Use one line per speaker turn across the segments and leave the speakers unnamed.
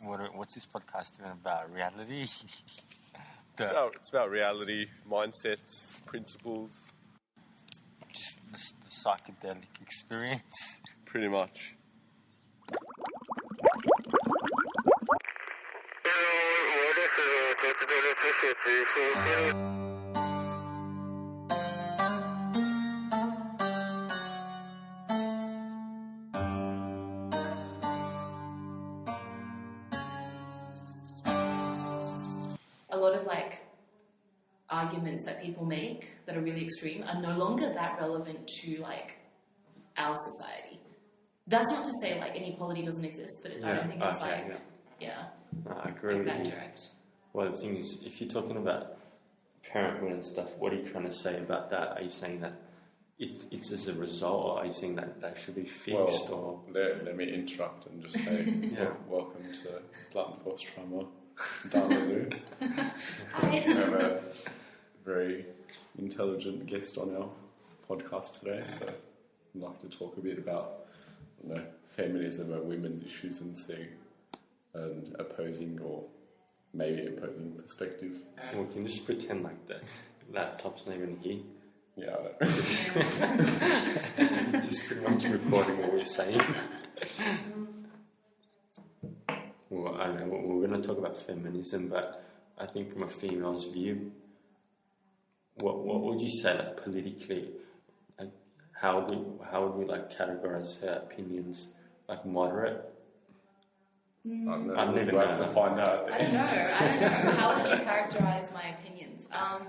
What's this podcast even about? Reality?
It's about reality, mindsets, principles.
Just the psychedelic experience.
Pretty much.
A lot of arguments that people make that are really extreme are no longer that relevant to our society. That's not to say inequality doesn't exist, but I don't think it's
No, I agree with
that
you.
direct.
Well, the thing is, if you're talking about parenthood and stuff, what are you trying to say about that? Are you saying that it's as a result, or are you saying that should be fixed?
Well, let me interrupt and just say, welcome to Blunt Force Trauma, Darla. We have a very intelligent guest on our podcast today, so I'd like to talk a bit about feminism and women's issues and see an opposing or maybe opposing perspective.
We can just pretend like the laptop's not even here.
Yeah, I know.
It's just pretty much recording what we're saying. Well, I don't know, we're going to talk about feminism, but I think from a female's view, what would you say politically? How would we categorize her opinions? Moderate?
I don't know.
I've never
we'll have to find out.
I don't know. How would you characterize my opinions? I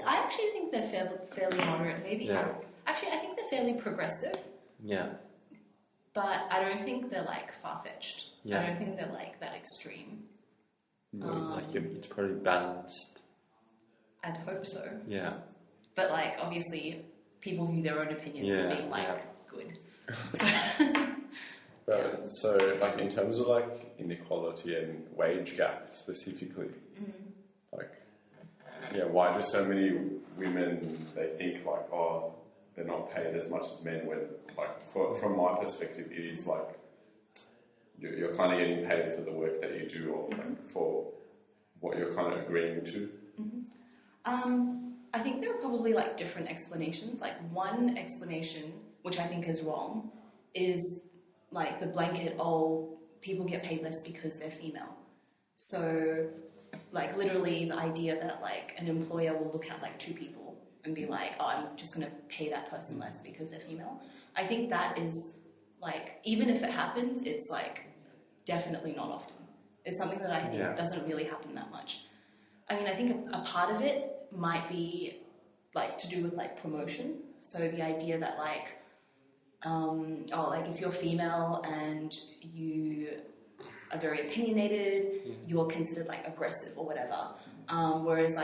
actually think they're fairly moderate. Maybe.
Yeah.
Actually, I think they're fairly progressive.
Yeah.
But I don't think they're far-fetched.
Yeah.
I don't think they're that extreme.
No, it's probably balanced.
I'd hope so.
Yeah.
But obviously, people view their own opinions as being good.
So, in terms of inequality and wage gap specifically, why do so many women they think they're not paid as much as men when from my perspective it is you're kind of getting paid for the work that you do or for what you're kind of agreeing to.
I think there are probably different explanations. One explanation, which I think is wrong, is the blanket, people get paid less because they're female. So literally the idea that an employer will look at two people and be I'm just going to pay that person less because they're female. I think that is even if it happens, it's definitely not often. It's something that I think doesn't really happen that much. I mean, I think a part of it might be to do with promotion. So the idea that if you're female and you are very opinionated, you're considered aggressive or whatever. Whereas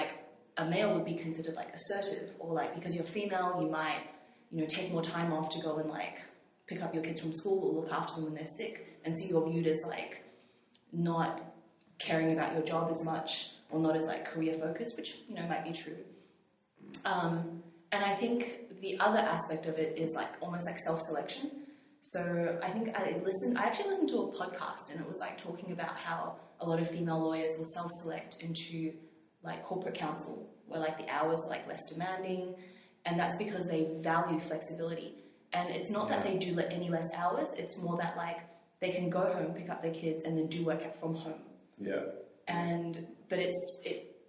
a male would be considered assertive, or because you're female, you might take more time off to go and pick up your kids from school or look after them when they're sick, and so you're viewed as not caring about your job as much, or not as career focused, which might be true. And I think the other aspect of it is almost self-selection. So I think I actually listened to a podcast, and it was talking about how a lot of female lawyers will self-select into corporate counsel, where the hours are less demanding, and that's because they value flexibility. And it's not that they do any less hours, it's more that they can go home, pick up their kids, and then do work from home.
Yeah.
But it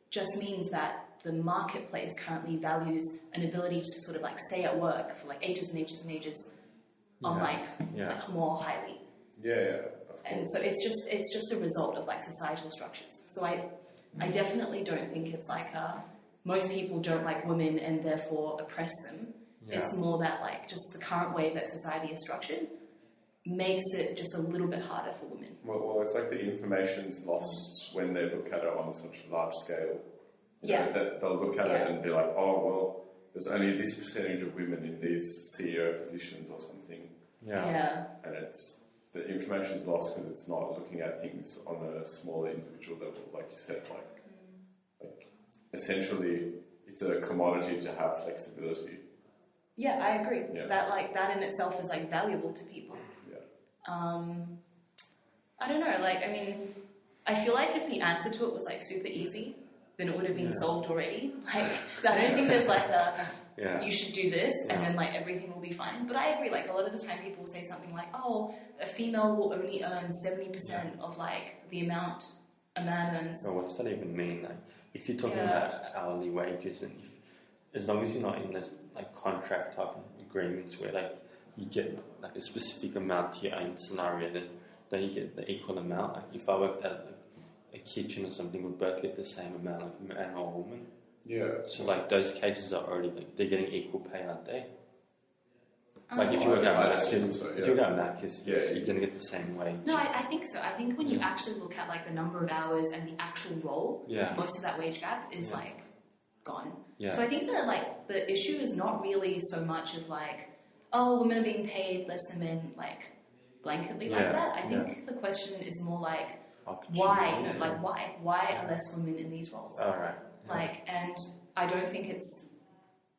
just means that the marketplace currently values an ability to sort of stay at work for ages and ages and ages on more highly.
Yeah.
And so it's just a result of societal structures. So I definitely don't think it's most people don't like women and therefore oppress them. Yeah. It's more that just the current way that society is structured makes it just a little bit harder for women.
Well, it's the information's lost when they look at it on such a large scale. That they'll look at it and be there's only this percentage of women in these CEO positions or something.
Yeah.
And the information's lost because it's not looking at things on a smaller individual level, like you said. Essentially, it's a commodity to have flexibility.
Yeah, I agree. Yeah. That in itself is valuable to people.
Yeah.
I don't know, like, I mean, I feel like if the answer to it was like super easy, then it would have been solved already. Like, I don't think there's like you should do this and then like everything will be fine. But I agree, like a lot of the time people will say something like, oh, a female will only earn 70% of like the amount a man earns.
So what's that even mean? Like, if you're talking about hourly wages, and as long as you're not in this like contract type of agreements where like you get like a specific amount to your own scenario, then you get the equal amount. Like if I worked at like a kitchen or something, we both get the same amount, like a man or a woman.
Yeah.
So like those cases are already like they're getting equal pay, aren't they? Like if you work out Macca's, you're gonna get the same wage.
No, I think so. I think when you actually look at like the number of hours and the actual role, most of that wage gap is like gone. Yeah. So I think that like the issue is not really so much of like, oh, women are being paid less than men, like blanketly like that. I think the question is more like why? No, like why are less women in these roles?
All right.
Like, and I don't think it's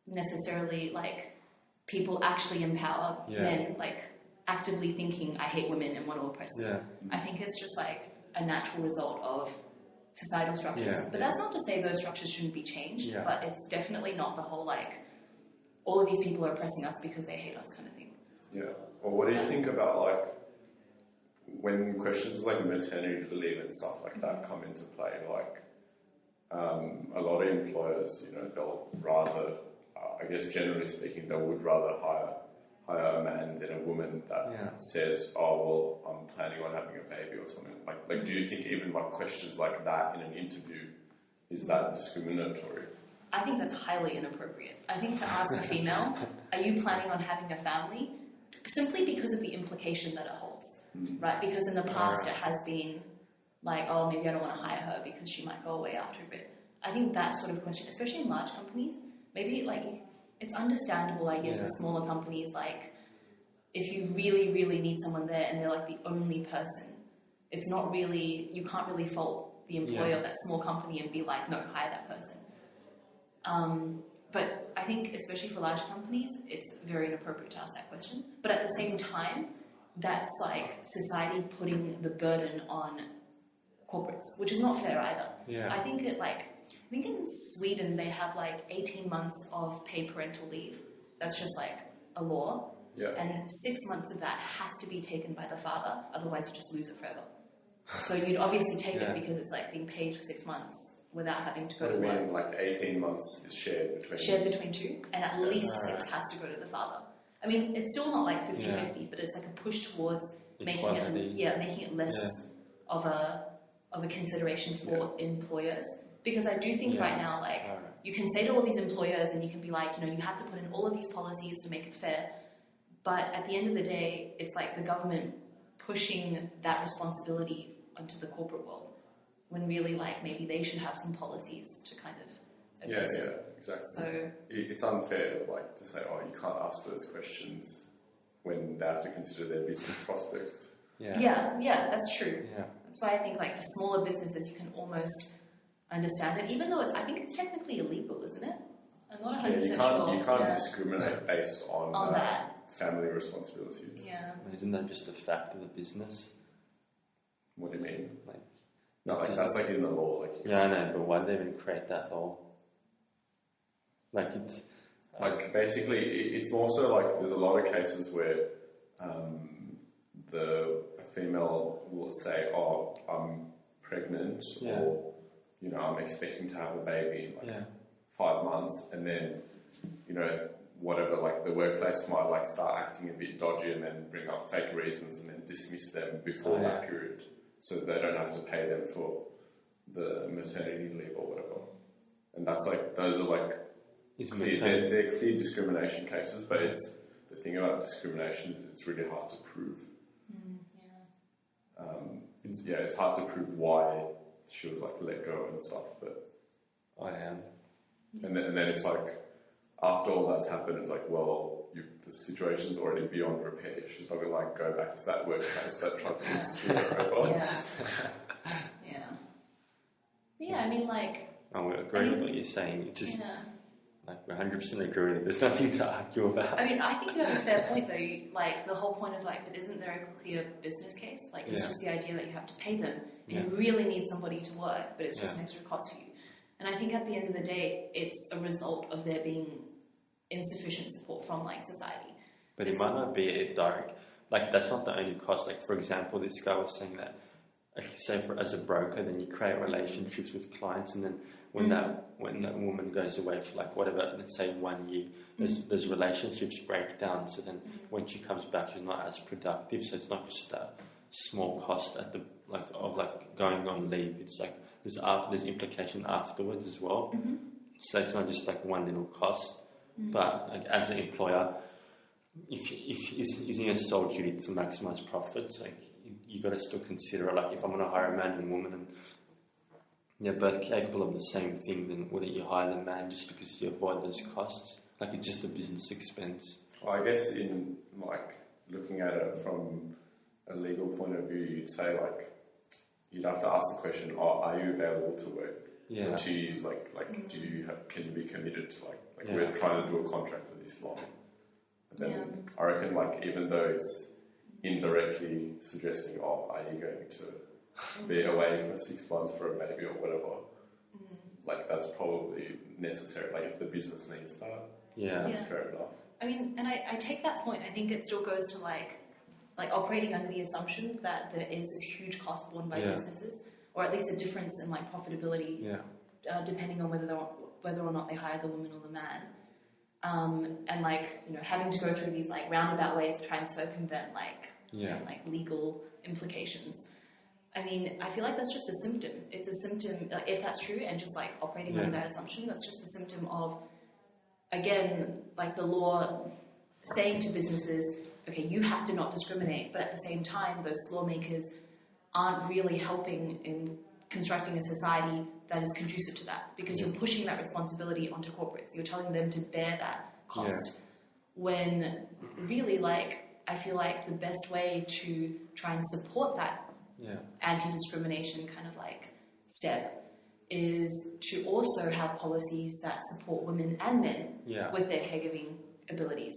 necessarily like people actually empower men, like actively thinking, I hate women and want to oppress them. I think it's just like a natural result of societal structures. But that's not to say those structures shouldn't be changed, but it's definitely not the whole like, all of these people are oppressing us because they hate us kind of thing.
Yeah. Well, what do you think about like, when questions like maternity leave and stuff like that come into play, like a lot of employers, you know, they'll rather, I guess generally speaking, they would rather hire a man than a woman that says, oh, well, I'm planning on having a baby or something. Like, do you think even like questions like that in an interview, is that discriminatory?
I think that's highly inappropriate. I think to ask a female, are you planning on having a family? Simply because of the implication that it holds, right? Because in the past it has been like, oh, maybe I don't want to hire her because she might go away after a bit. I think that sort of question, especially in large companies, maybe like it's understandable, I guess, with smaller companies, like if you really, really need someone there and they're like the only person, it's not really, you can't really fault the employer of that small company and be like, no, hire that person. But I think, especially for large companies, it's very inappropriate to ask that question. But at the same time, that's like society putting the burden on corporates, which is not fair either.
Yeah.
I think in Sweden they have like 18 months of paid parental leave. That's just like a law.
Yeah.
And 6 months of that has to be taken by the father, otherwise you just lose it forever. So you'd obviously take it because it's like being paid for 6 months without having to go to work.
I mean, like 18 months is shared between
two, and at least 6 has to go to the father. I mean, it's still not like 50-50, but it's like a push towards making it less of a consideration for employers. Because I do think right now, like, you can say to all these employers and you can be like, you know, you have to put in all of these policies to make it fair. But at the end of the day, it's like the government pushing that responsibility onto the corporate world. When really, like, maybe they should have some policies to kind of address it.
Yeah, exactly.
So
it's unfair, like, to say, oh, you can't ask those questions when they have to consider their business prospects.
Yeah, that's true. Yeah. That's why I think, like, for smaller businesses, you can almost understand it, even though I think it's technically illegal, isn't it? I'm not 100% sure.
You can't discriminate based on
that.
Family responsibilities.
Yeah.
Isn't that just a fact of the business?
What do you mean? Like that's like in the law.
I know, but why did they even create that law? Like it's
like basically it's more so like there's a lot of cases where a female will say, "Oh, I'm pregnant," or you know, "I'm expecting to have a baby in 5 months," and then you know whatever, like the workplace might like start acting a bit dodgy and then bring up fake reasons and then dismiss them before that period. So they don't have to pay them for the maternity leave or whatever. And that's like, those are like, they're clear discrimination cases, but it's the thing about discrimination is it's really hard to prove. It's hard to prove why she was like let go and stuff, but... And then it's like, after all that's happened, it's like, well, the situation's already beyond repair. She's not going to like go back to that workplace that tried to screw her over.
Yeah, I mean, like...
I would agree with what you're saying. It's just, Like, 100% agree with it. There's nothing to argue about.
I mean, I think you have a fair point, though. Like, the whole point of, like, but isn't there a clear business case? Like, it's just the idea that you have to pay them, and you really need somebody to work, but it's just an extra cost for you. And I think at the end of the day, it's a result of there being insufficient support from, like, society.
But it might not be a direct... Like, that's not the only cost. Like, for example, this guy was saying that, like, say, as a broker, then you create relationships with clients, and then when that woman goes away for, like, whatever, let's say 1 year, those relationships break down. So then when she comes back, she's not as productive. So it's not just a small cost at the of going on leave. It's like there's implication afterwards as well. So it's not just like one little cost, but like, as an employer, if isn't your sole duty to maximize profits, like you got to still consider, like, if I'm going to hire a man and a woman and they're both capable of the same thing, then wouldn't you hire the man just because you avoid those costs? Like, it's just a business expense.
Well, I guess in, like, looking at it from a legal point of view, you'd say, like, you'd have to ask the question, are you available to work for 2 years? Like, can you be committed to, like we're trying to do a contract for this long? And then I reckon, like, even though it's indirectly suggesting, are you going to be away for 6 months for a baby or whatever, like, that's probably necessary. Like, if the business needs that, that's fair enough.
I mean, and I take that point. I think it still goes to, like operating under the assumption that there is this huge cost borne by businesses, or at least a difference in, like, profitability, depending on whether or not they hire the woman or the man. And, like, you know, having to go through these, like, roundabout ways to try and circumvent, like, you know, like, legal implications. I mean, I feel like that's just a symptom. It's a symptom, like, if that's true, and just, like, operating under that assumption, that's just a symptom of, again, like, the law saying to businesses, okay, you have to not discriminate, but at the same time, those lawmakers aren't really helping in constructing a society that is conducive to that, because you're pushing that responsibility onto corporates. You're telling them to bear that cost, when really, like, I feel like the best way to try and support that anti-discrimination kind of, like, step is to also have policies that support women and men with their caregiving abilities.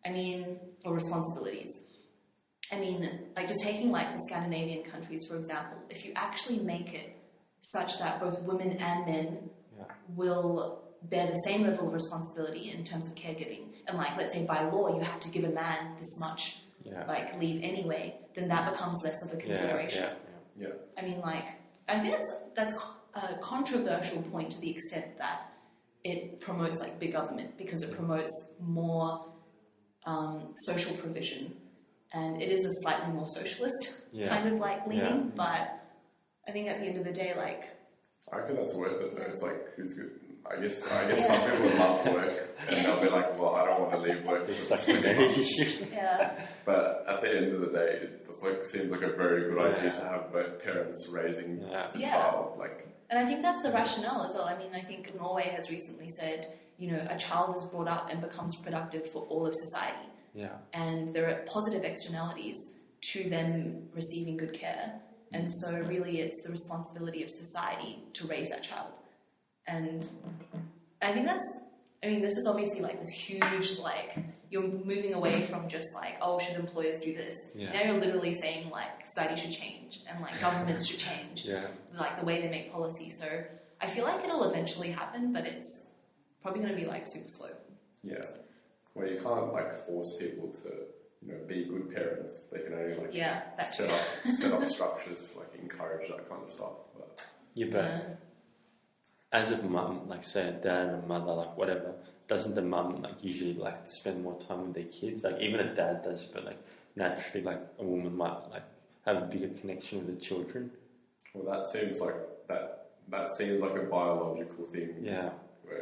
I mean, or responsibilities. I mean, like, just taking, like, the Scandinavian countries, for example, if you actually make it such that both women and men will bear the same level of responsibility in terms of caregiving, and, like, let's say by law you have to give a man this much like, leave anyway, then that becomes less of a consideration. I mean, like, I think that's a controversial point to the extent that it promotes, like, big government, because it promotes more social provision, and it is a slightly more socialist kind of, like, leaning, but I think at the end of the day, like,
I reckon that's worth it, though. It's like, who's good? I guess some people love work, and they'll be like, well, I don't want to leave work for this. But at the end of the day, it just, like, seems like a very good idea to have both parents raising the child. Like,
and I think that's the rationale as well. I mean, I think Norway has recently said, you know, a child is brought up and becomes productive for all of society. And there are positive externalities to them receiving good care. And so really it's the responsibility of society to raise that child. And I think this is obviously, like, this huge, like, you're moving away from just, like, oh, should employers do this? Now you're literally saying, like, society should change, and, like, governments should change, like, the way they make policy. So I feel like it'll eventually happen, but it's probably going to be, like, super slow.
Well, you can't, like, force people to, you know, be good parents. They can only, like, set up structures to, like, encourage that kind of stuff. But
as a mum, like, say a dad or mother, like, whatever, doesn't the mum, like, usually like to spend more time with their kids? Like, even a dad does, but, like, naturally, like, a woman might, like, have a bigger connection with the children.
Well, that seems like a biological thing.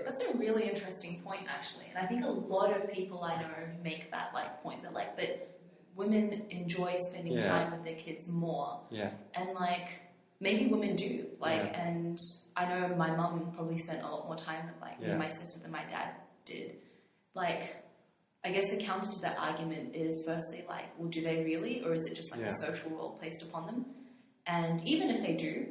That's a really interesting point, actually, and I think a lot of people I know make that, like, point. They're like, but women enjoy spending time with their kids more, and, like, maybe women do, like, and I know my mum probably spent a lot more time with, like, me and my sister than my dad did. Like, I guess the counter to that argument is, firstly, like, well, do they really, or is it just, like, a social role placed upon them? And even if they do,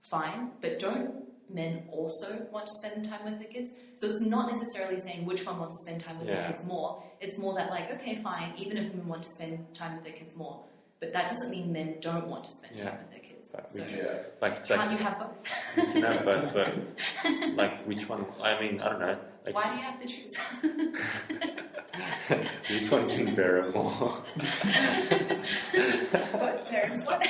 fine, but don't men also want to spend time with their kids. So it's not necessarily saying which one wants to spend time with their kids more. It's more that like, okay, fine, even if women want to spend time with their kids more, but that doesn't mean men don't want to spend time with their kids. So can't you have both?
You can have both, but like which one? I mean, I don't know. Like,
why do you have to choose?
which one can bear it more?
Both parents. What?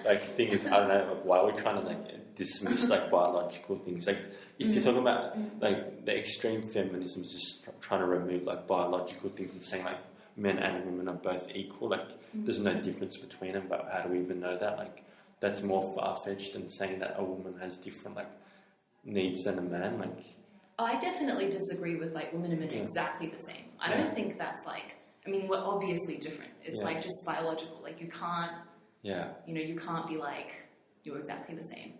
Like the thing is, I don't know. Like, why are we trying to like dismiss like biological things? Like if you're talking about like the extreme feminism is just trying to remove like biological things and saying like men and women are both equal. Like there's no difference between them. But how do we even know that? Like that's more far-fetched than saying that a woman has different like needs than a man. Like
I definitely disagree with like women and men exactly the same. I don't think that's like, I mean, we're obviously different. It's like just biological. Like you can't, you know, you can't be like, you're exactly the same.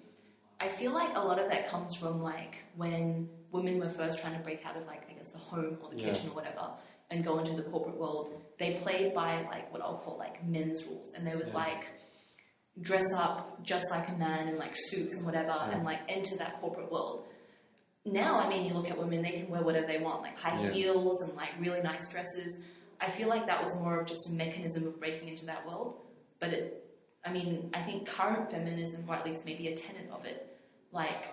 I feel like a lot of that comes from like when women were first trying to break out of like, I guess the home or the kitchen or whatever and go into the corporate world. They played by like what I'll call like men's rules, and they would like dress up just like a man in like suits and whatever and like enter that corporate world. Now, I mean, you look at women, they can wear whatever they want, like high heels and like really nice dresses. I feel like that was more of just a mechanism of breaking into that world. But I think current feminism, or at least maybe a tenet of it, like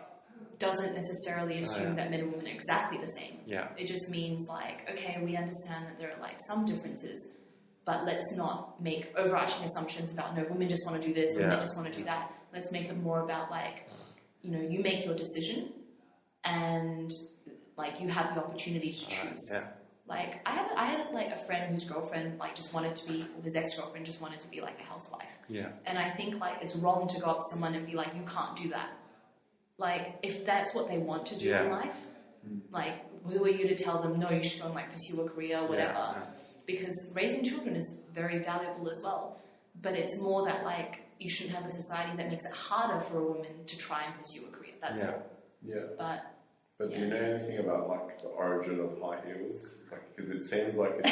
doesn't necessarily assume that men and women are exactly the same.
Yeah.
It just means like, okay, we understand that there are like some differences, but let's not make overarching assumptions about, no, women just want to do this, or men just want to do that. Let's make it more about like, you know, you make your decision and like you have the opportunity to choose. Like I had like a friend whose girlfriend like just wanted to be, or his ex-girlfriend just wanted to be like a housewife. And I think like it's wrong to go up to someone and be like, you can't do that. Like if that's what they want to do in life, like who are you to tell them, no, you should go and like pursue a career or whatever. Because raising children is very valuable as well. But it's more that like you shouldn't have a society that makes it harder for a woman to try and pursue a career. That's all.
But do you know anything about like the origin of high heels? Like, because it seems like it's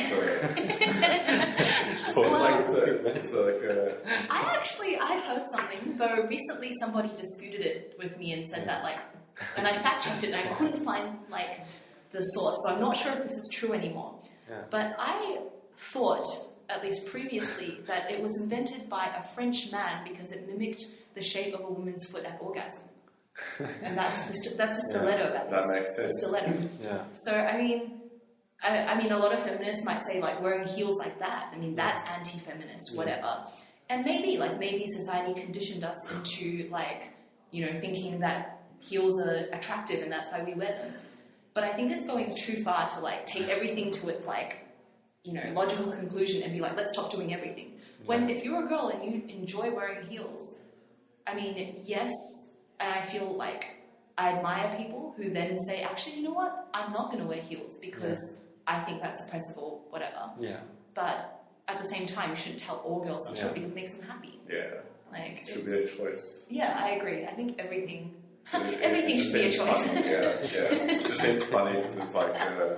I heard something, though recently somebody disputed it with me and said that like, and I fact checked it and I couldn't find like the source, so I'm not sure if this is true anymore. But I thought, at least previously, that it was invented by a French man because it mimicked the shape of a woman's foot at orgasm. And that's the stiletto.
That makes sense.
The stiletto. So I mean, a lot of feminists might say like wearing heels like that. I mean, that's anti-feminist, whatever. And maybe society conditioned us into like, you know, thinking that heels are attractive and that's why we wear them. But I think it's going too far to like take everything to its like, you know, logical conclusion and be like, let's stop doing everything. When if you're a girl and you enjoy wearing heels, I mean, yes. And I feel like I admire people who then say, actually, you know what? I'm not going to wear heels because I think that's oppressive or whatever. But at the same time, you shouldn't tell all girls not to because it makes them happy. Like
it should be a choice.
Yeah, I agree. I think everything should be a choice.
Funny. It just seems funny because it's like I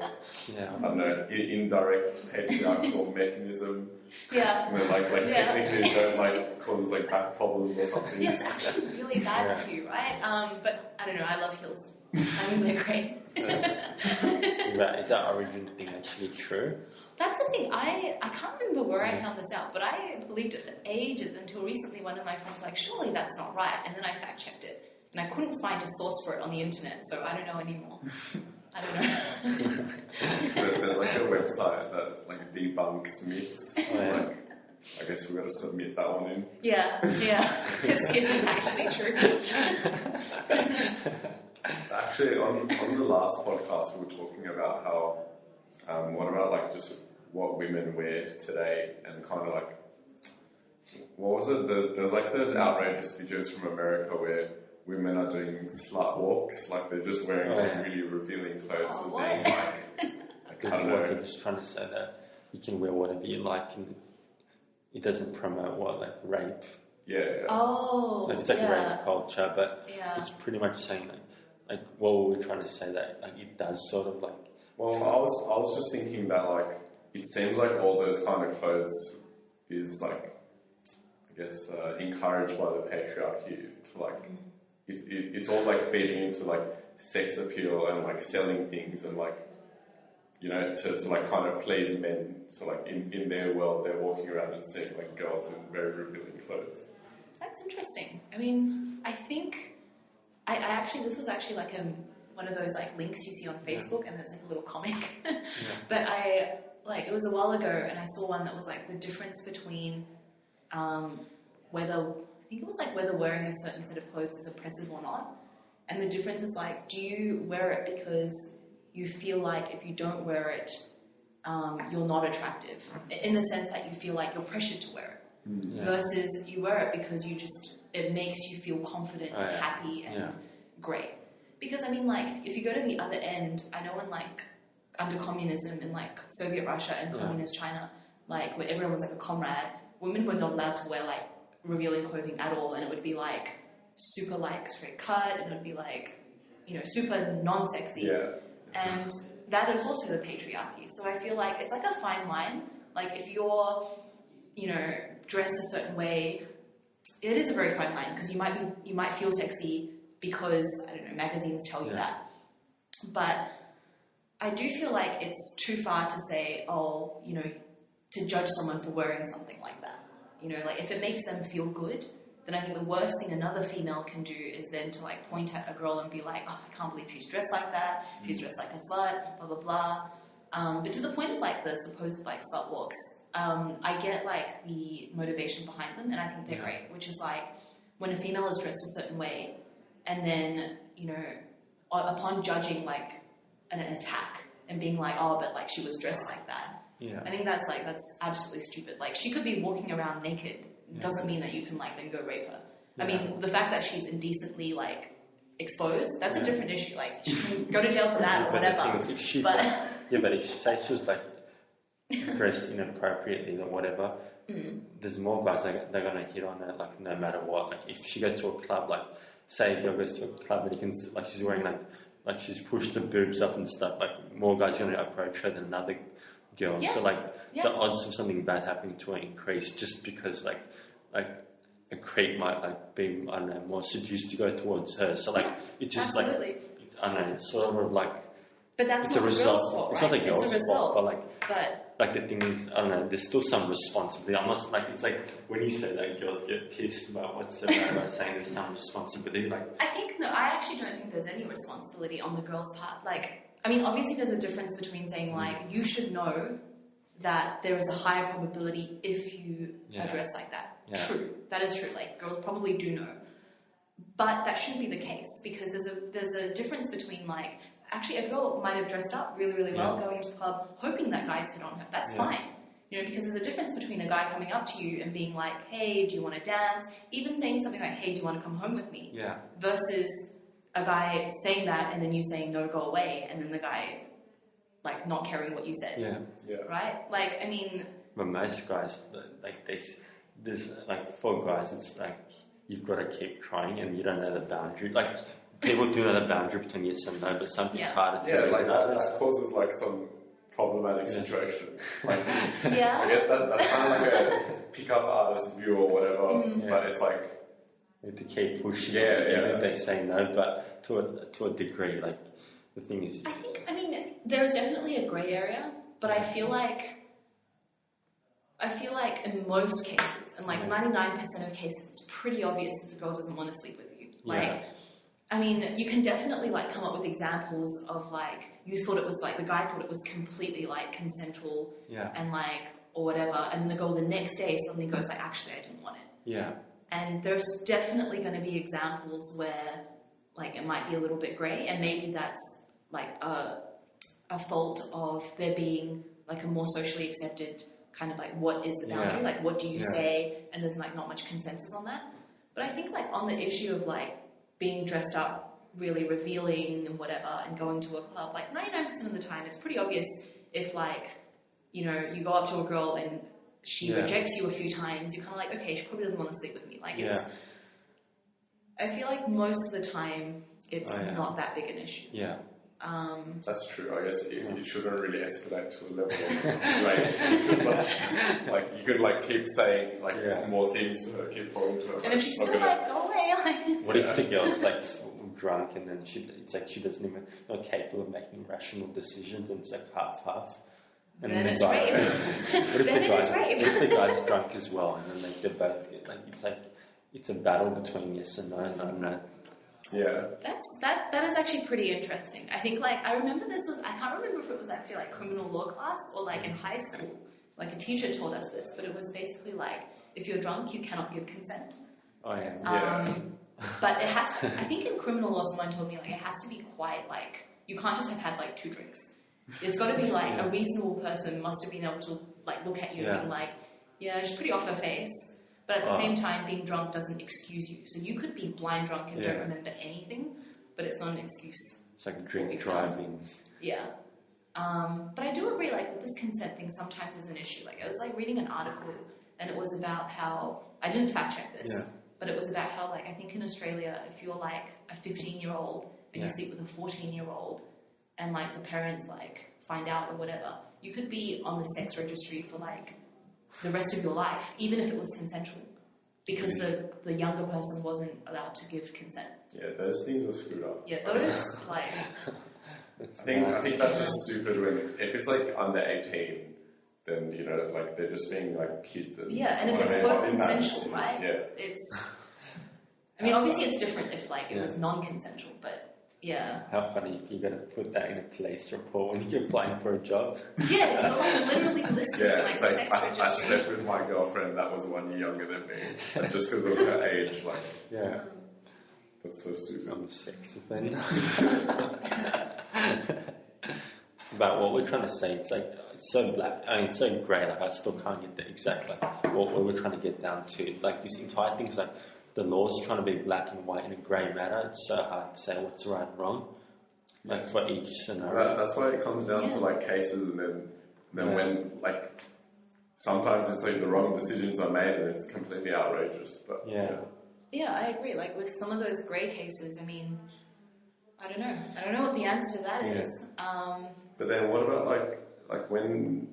don't know, indirect patriarchal mechanism.
Yeah.
And then like technically don't like causes like back problems or something.
Yeah, it's actually really bad for you, right? But I don't know, I love heels. I mean, they're great.
Is that origin thing actually true?
That's the thing. I can't remember where I found this out, but I believed it for ages until recently one of my friends was like, surely that's not right. And then I fact checked it. And I couldn't find a source for it on the internet, so I don't know anymore. I don't know.
There's like a website that like debunks myths. Like, I guess we've got to submit that one in.
Yeah. Skip is actually true.
Actually, on the last podcast, we were talking about how, what about like just what women wear today and kind of like, what was it? There's like those outrageous videos from America where women are doing slut walks, like they're just wearing like really revealing clothes and being like I don't know.
They're just trying to say that you can wear whatever you like and it doesn't promote rape. Like it's like rape culture, but it's pretty much saying like what were we trying to say that like it does sort of like.
Well, I was just thinking that like it seems like all those kind of clothes is like I guess encouraged by the patriarchy to like it's all like feeding into like sex appeal and like selling things and like, you know, to like kind of please men. So like in their world, they're walking around and seeing like girls in very revealing clothes.
That's interesting. I mean, I think I actually, this was actually like one of those like links you see on Facebook, and there's like a little comic. But it was a while ago, and I saw one that was like the difference between whether wearing a certain set of clothes is oppressive or not. And the difference is like, do you wear it because you feel like if you don't wear it, you're not attractive, in the sense that you feel like you're pressured to wear it, versus you wear it because it makes you feel confident, happy, and great. Because I mean, like, if you go to the other end, I know in like under communism in like Soviet Russia and communist China, like where everyone was like a comrade, women were not allowed to wear like revealing clothing at all, and it would be like super like straight cut, and it would be like, you know, super non-sexy.
Yeah.
And that is also the patriarchy. So I feel like it's like a fine line. Like if you're, you know, dressed a certain way, it is a very fine line, because you might feel sexy because, I don't know, magazines tell you that. But I do feel like it's too far to say, oh, you know, to judge someone for wearing something like that. You know, like if it makes them feel good, then I think the worst thing another female can do is then to like point at a girl and be like, oh, I can't believe she's dressed like that. She's dressed like a slut, blah, blah, blah. But to the point of like the supposed like slut walks, I get like the motivation behind them, and I think they're great, which is like when a female is dressed a certain way, and then, you know, upon judging like an attack and being like, oh, but like she was dressed like that. Yeah. I think that's absolutely stupid. Like, she could be walking around naked. Doesn't mean that you can like then go rape her. I mean, the fact that she's indecently like exposed, that's a different issue. Like, she can go to jail for that or whatever.
The thing is, if she but if she was like dressed inappropriately or whatever, there's more guys that they're gonna hit on her, like, no matter what. Like, if she goes to a club, like say a girl goes to a club and you can, like, she's wearing like she's pushed the boobs up and stuff, like more guys are gonna approach her than another girl. So like the odds of something bad happening to her increase just because like a creep might like be, I don't know, more seduced to go towards her. So like it just
absolutely.
Like, I don't know, it's sort of like,
but that's
it's
not
a
the
result.
girl's fault,
It's
right?
not the girl's fault,
but
like the thing is, I don't know, there's still some responsibility. I must, like, it's like when you say that girls get pissed about what's about saying there's some responsibility. Like,
I actually don't think there's any responsibility on the girl's part. Like, I mean, obviously there's a difference between saying like you should know that there is a higher probability if you are dressed like that. Yeah. True, that is true. Like, girls probably do know, but that shouldn't be the case, because there's a difference between like, actually a girl might have dressed up really, really well going into the club, hoping that guys hit on her. That's fine. You know, because there's a difference between a guy coming up to you and being like, hey, do you want to dance? Even saying something like, hey, do you want to come home with me? Yeah. Versus a guy saying that and then you saying, no, go away, and then the guy like not caring what you said. Yeah. Yeah. Right? Like, I mean,
but most guys, like, there's like, for guys, it's like you've got to keep trying and you don't know the boundary. Like, people do know the boundary between yes and no, but some it's harder to
like that causes like some problematic situation. Like, I guess that's kind of like a pickup artist view or whatever, but it's like
you have to keep pushing. Even if they say no, but to a degree, like, the thing is,
I mean, there's definitely a grey area, but I feel like in most cases, and like 99% of cases, it's pretty obvious that the girl doesn't want to sleep with you. Like, I mean, you can definitely like come up with examples of like, you thought it was like, the guy thought it was completely like consensual and like, or whatever, and then the girl the next day suddenly goes like, actually, I didn't want it. Yeah. And there's definitely going to be examples where like it might be a little bit grey, and maybe that's like a fault of there being like a more socially accepted kind of like, what is the boundary? Like, what do you say? And there's like not much consensus on that. But I think like on the issue of like being dressed up really revealing and whatever and going to a club, like 99% of the time it's pretty obvious if like, you know, you go up to a girl and she rejects you a few times, you're kind of like, okay, she probably doesn't want to sleep with me. Like, it's, I feel like most of the time it's not that big an issue. Yeah.
That's true. I guess it shouldn't really escalate to a level of like you could like keep saying like more things to her, keep talking to her.
And if she's still like, go away,
What if the girl's like drunk and then it's like she doesn't even not capable of making rational decisions and it's like half. And
then
the
it's
guy,
rape.
what if the guy's drunk as well and then like they're both it's a battle between yes and no.
Yeah.
That is actually pretty interesting. I think I remember I can't remember if it was actually like criminal law class or like in high school. Like a teacher told us this, but it was basically like if you're drunk you cannot give consent.
Oh yeah.
But it has to, I think in criminal law someone told me like it has to be quite like you can't just have had like 2 drinks. It's got to be like a reasonable person must have been able to like look at you and be like, yeah, she's pretty off her face. But at the same time, being drunk doesn't excuse you. So you could be blind drunk and don't remember anything, but it's not an excuse.
It's like drink driving.
Yeah. But I do agree, like with this consent thing, sometimes is an issue. Like I was like reading an article, and it was about how I didn't fact check this, but it was about how like I think in Australia, if you're like a 15-year-old and you sleep with a 14-year-old, and like the parents like find out or whatever, you could be on the sex registry for like the rest of your life, even if it was consensual, because the younger person wasn't allowed to give consent.
Yeah, those things are screwed up.
Yeah, those like.
I think that's just stupid when if it's like under 18, then like they're just being like kids. And
and if it's both consensual, right?
Yeah.
It's. I mean, obviously it's different if like it was non-consensual, but. Yeah.
How funny if you're going to put that in a police report when you're applying for a job.
Yeah, you're like literally listed in like
it's
the
like
sex registry.
I slept with my girlfriend that was 1 year younger than me, and just because of her age, like that's so stupid.
I'm a sex offender. But what we're trying to say, it's like it's so black. I mean, it's so grey. Like I still can't get the exact what we're trying to get down to. Like this entire thing's like. The law's trying to be black and white in a grey matter. It's so hard to say what's right and wrong, like for each scenario.
That's why it comes down to like cases, and then when like sometimes it's like the wrong decisions are made and it's completely outrageous. But
yeah, I agree. Like with some of those grey cases, I mean, I don't know what the answer to that is.
But then what about like when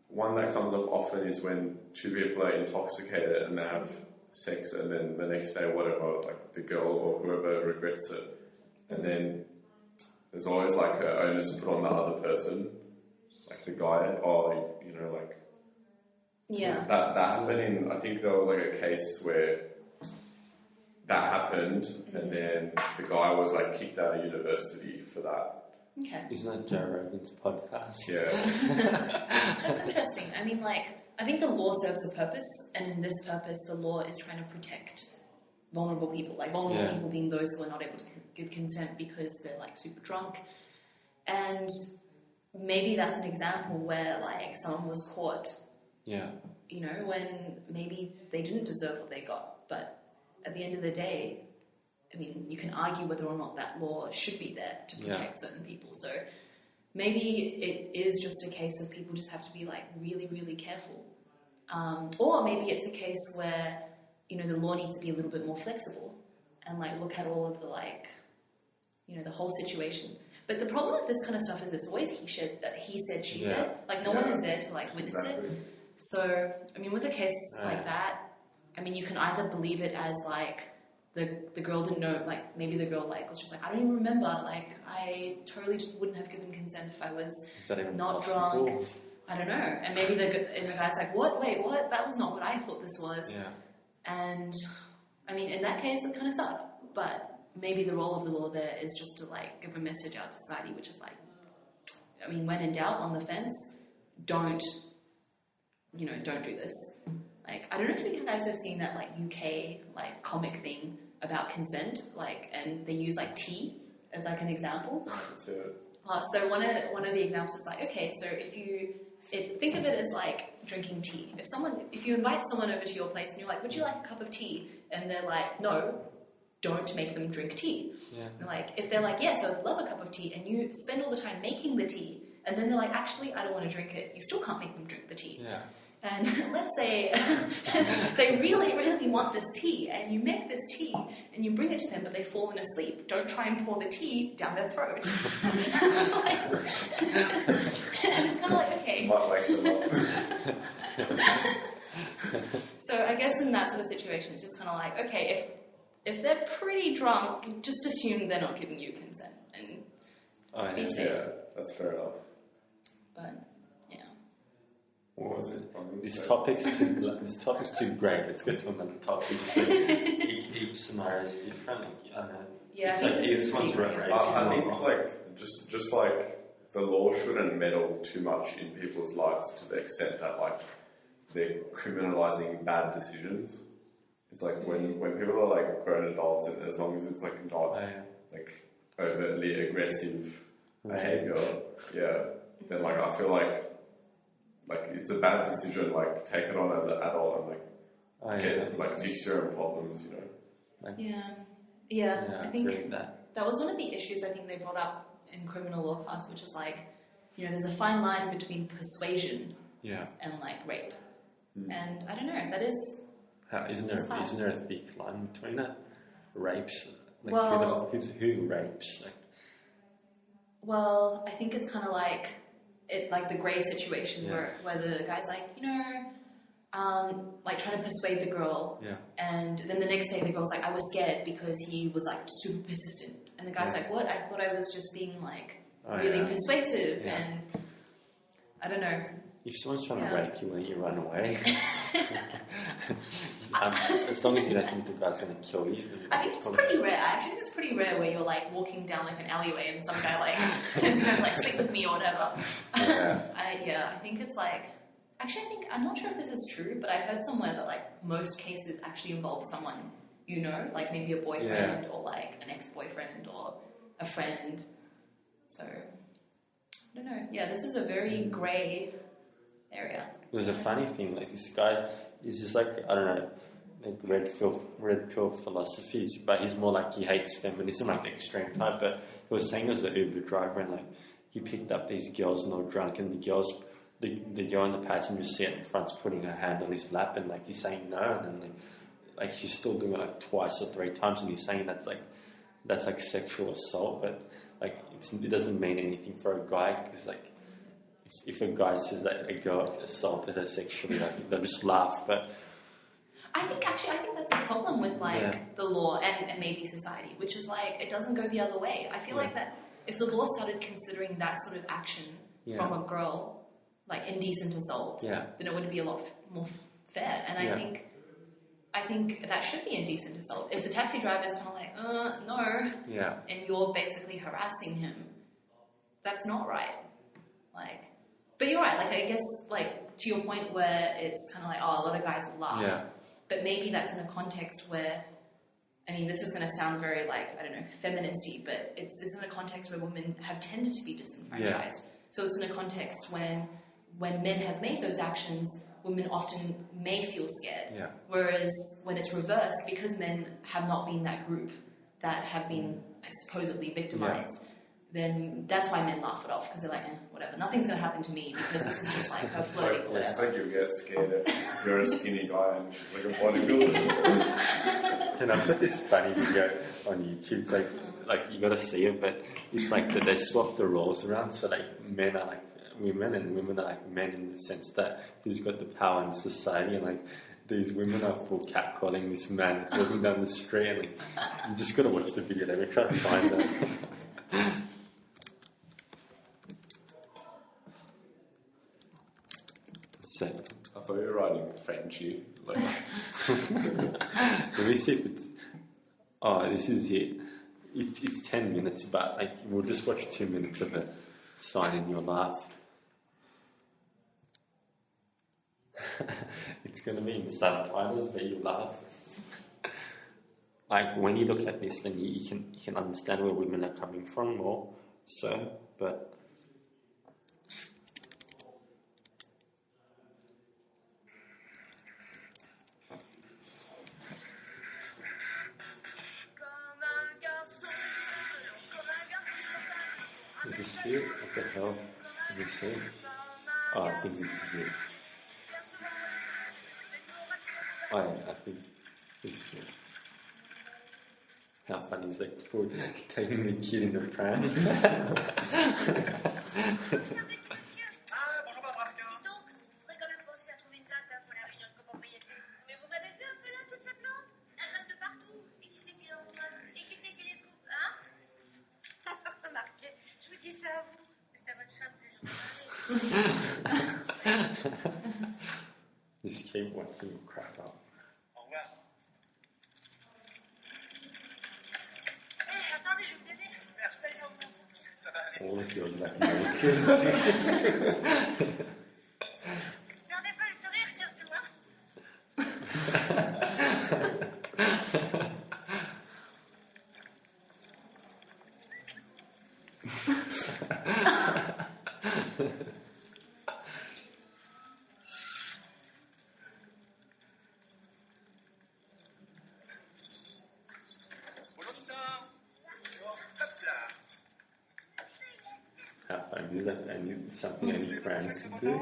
one that comes up often is when 2 people are intoxicated and they have sex, and then the next day, whatever, like the girl or whoever regrets it, and then there's always like an onus put on the other person, like the guy, or that happened in. I think there was like a case where that happened, and then the guy was like kicked out of university for that.
Okay.
Isn't that Joe Rogan's podcast?
Yeah.
That's interesting. I mean, I think the law serves a purpose, and in this purpose, the law is trying to protect vulnerable people. Like vulnerable people being those who are not able to give consent because they're like super drunk. And maybe that's an example where like someone was caught.
Yeah.
When maybe they didn't deserve what they got, but at the end of the day, I mean, you can argue whether or not that law should be there to protect certain people. So maybe it is just a case of people just have to be like really, really careful. Or maybe it's a case where, the law needs to be a little bit more flexible and like look at all of the like, the whole situation. But the problem with this kind of stuff is it's always he said, she said. Like no one is there to like witness it. So, I mean, with a case like that, I mean, you can either believe it as like, the girl didn't know, like maybe the girl like was just like, I don't even remember, like I totally just wouldn't have given consent if I was not drunk. I don't know. And maybe the guy's like, what? Wait, what? That was not what I thought this was.
Yeah.
And I mean, in that case, it kind of sucked. But maybe the role of the law there is just to like give a message out to society, which is like, I mean, when in doubt, on the fence, don't do this. Like, I don't know if you guys have seen that, like, UK, like, comic thing about consent, like, and they use, like, tea as, like, an example.
That's it.
So one of the examples is, like, okay, so think of it as, like, drinking tea. If you invite someone over to your place and you're like, would you like a cup of tea? And they're like, no, don't make them drink tea.
Yeah.
And, like, if they're like, yes, I would love a cup of tea, and you spend all the time making the tea, and then they're like, actually, I don't want to drink it, you still can't make them drink the tea.
Yeah.
And let's say they really, really want this tea, and you make this tea, and you bring it to them, but they've fallen asleep. Don't try and pour the tea down their throat. And it's kind of like, okay.
Might wake them up.
So I guess in that sort of situation, it's just kind of like, okay, if they're pretty drunk, just assume they're not giving you consent and be safe.
Yeah, that's fair enough.
But yeah.
What was it? This topic's too great. Let's get to another topic. So each scenario is different. I don't know.
Yeah,
it's
I
like
think this is
everyone's
pretty
right.
great.
I think like just like the law shouldn't meddle too much in people's lives to the extent that like they're criminalizing bad decisions. It's like when people are like grown adults, and as long as it's like not like overtly aggressive behavior, then like I feel like it's a bad decision. Like take it on as an adult and like fix your own problems. You know.
I think that was one of the issues I think they brought up in criminal law class, which is like, you know, there's a fine line between persuasion and like rape, and I don't know. That is.
Isn't there a thick line between that? Rapes? Like
well,
who rapes? Like,
well, I think it's kind of like the grey situation where the guy's like, you know, like trying to persuade the girl, and then the next day the girl's like, I was scared because he was like super persistent, and the guy's like, what? I thought I was just being like really persuasive, and I don't know.
If someone's trying to rape you, why don't you run away? As long as you don't think the guy's going to kill you.
I think it's pretty rare. I actually think it's pretty rare where you're like walking down like an alleyway and some guy like goes like, stick with me or whatever. I think it's like, actually I'm not sure if this is true, but I heard somewhere that like most cases actually involve someone, you know, like maybe a boyfriend or like an ex-boyfriend or a friend. So, I don't know. Yeah, this is a very grey area.
It was a funny thing, like this guy is just like, I don't know, like red pill philosophies, but he's more like he hates feminism, like the extreme type. But he was saying he was an Uber driver and like he picked up these girls and they were drunk, and the girl in the passenger seat at the front's putting her hand on his lap and like he's saying no, and then like she's still doing it like twice or three times, and he's saying that's like sexual assault, but like it doesn't mean anything for a guy, because like if a guy says that a girl assaulted her sexually, like, they'll just laugh. But
I think that's a problem with like the law and maybe society, which is like it doesn't go the other way. I feel like that if the law started considering that sort of action from a girl, like indecent assault, then it would be a lot more fair. And I think that should be indecent assault. If the taxi driver is kind of like, no, and you're basically harassing him, that's not right. Like. But you're right, like I guess like to your point where it's kind of like, oh, a lot of guys will laugh. But maybe that's in a context where, I mean, this is going to sound very like, I don't know, feministy, but it's in a context where women have tended to be disenfranchised. So it's in a context when men have made those actions, women often may feel scared. Whereas when it's reversed, because men have not been that group that have been supposedly victimized, then that's why men laugh it off, because they're like, whatever, nothing's going to happen to me because this is just like her flirting or whatever.
It's like you get scared if you're a skinny guy and she's like a bodybuilder.
Can I put this funny video on YouTube? It's like you got to see it, but it's like that they swap the roles around, so like men are like women and women are like men, in the sense that who's got the power in society, and like these women are full catcalling this man that's walking down the street, and like you just got to watch the video. They try to find that.
I thought you were writing Frenchy. Like.
Let me see if it's. Oh, this is it. It's 10 minutes, but like we'll just watch 2 minutes of it. Signing your laugh. It's gonna be in subtitles, but you laugh. Like when you look at this, then you can understand where women are coming from more. So, but. Is this it? What the hell? Is this it? Oh, I think this is it. Oh yeah, I think this is it. How funny is that for taking the kid in the pram? Just keep watching you crap up.
Au revoir. Attendez, je vais vous aider. Merci. Ça va aller.
All the girls like
Perdez pas le sourire surtout, hein. Bonjour tout ça. Hop là.
How fun is that? I need something I need friends to do.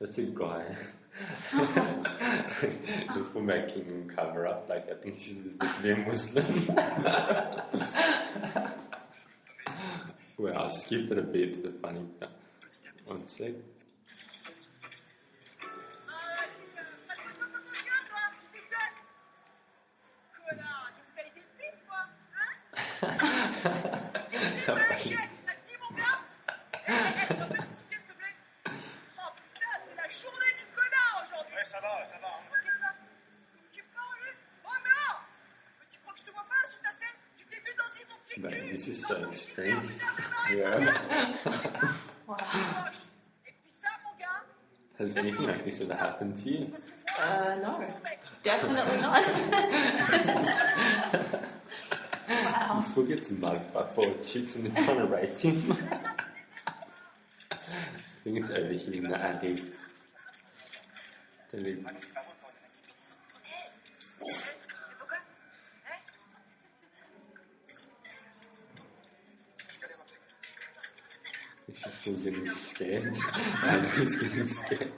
That's a guy. Before making him cover up, like I think she's Muslim. Well, I'll skip it a bit to the funny part. One sec.
Ouais, ça va, ça va. Qu'est-ce que tu parles, lui? Oh non! Mais tu crois que je te vois pas sur ta scène? Tu t'es vu dans ton petit
But
cul?
this is so extreme.
Yeah.
Wow.
Et puis ça, mon gars,
Has anything like this ever happened to you?
No, definitely not. Wow.
Who gets mugged by 4 chicks and they're trying to rape him? I think it's overheating the alley.
c'est pas moi pour une activiste. Les beaux gosses, hein?
She's still getting scared. And he's getting scared.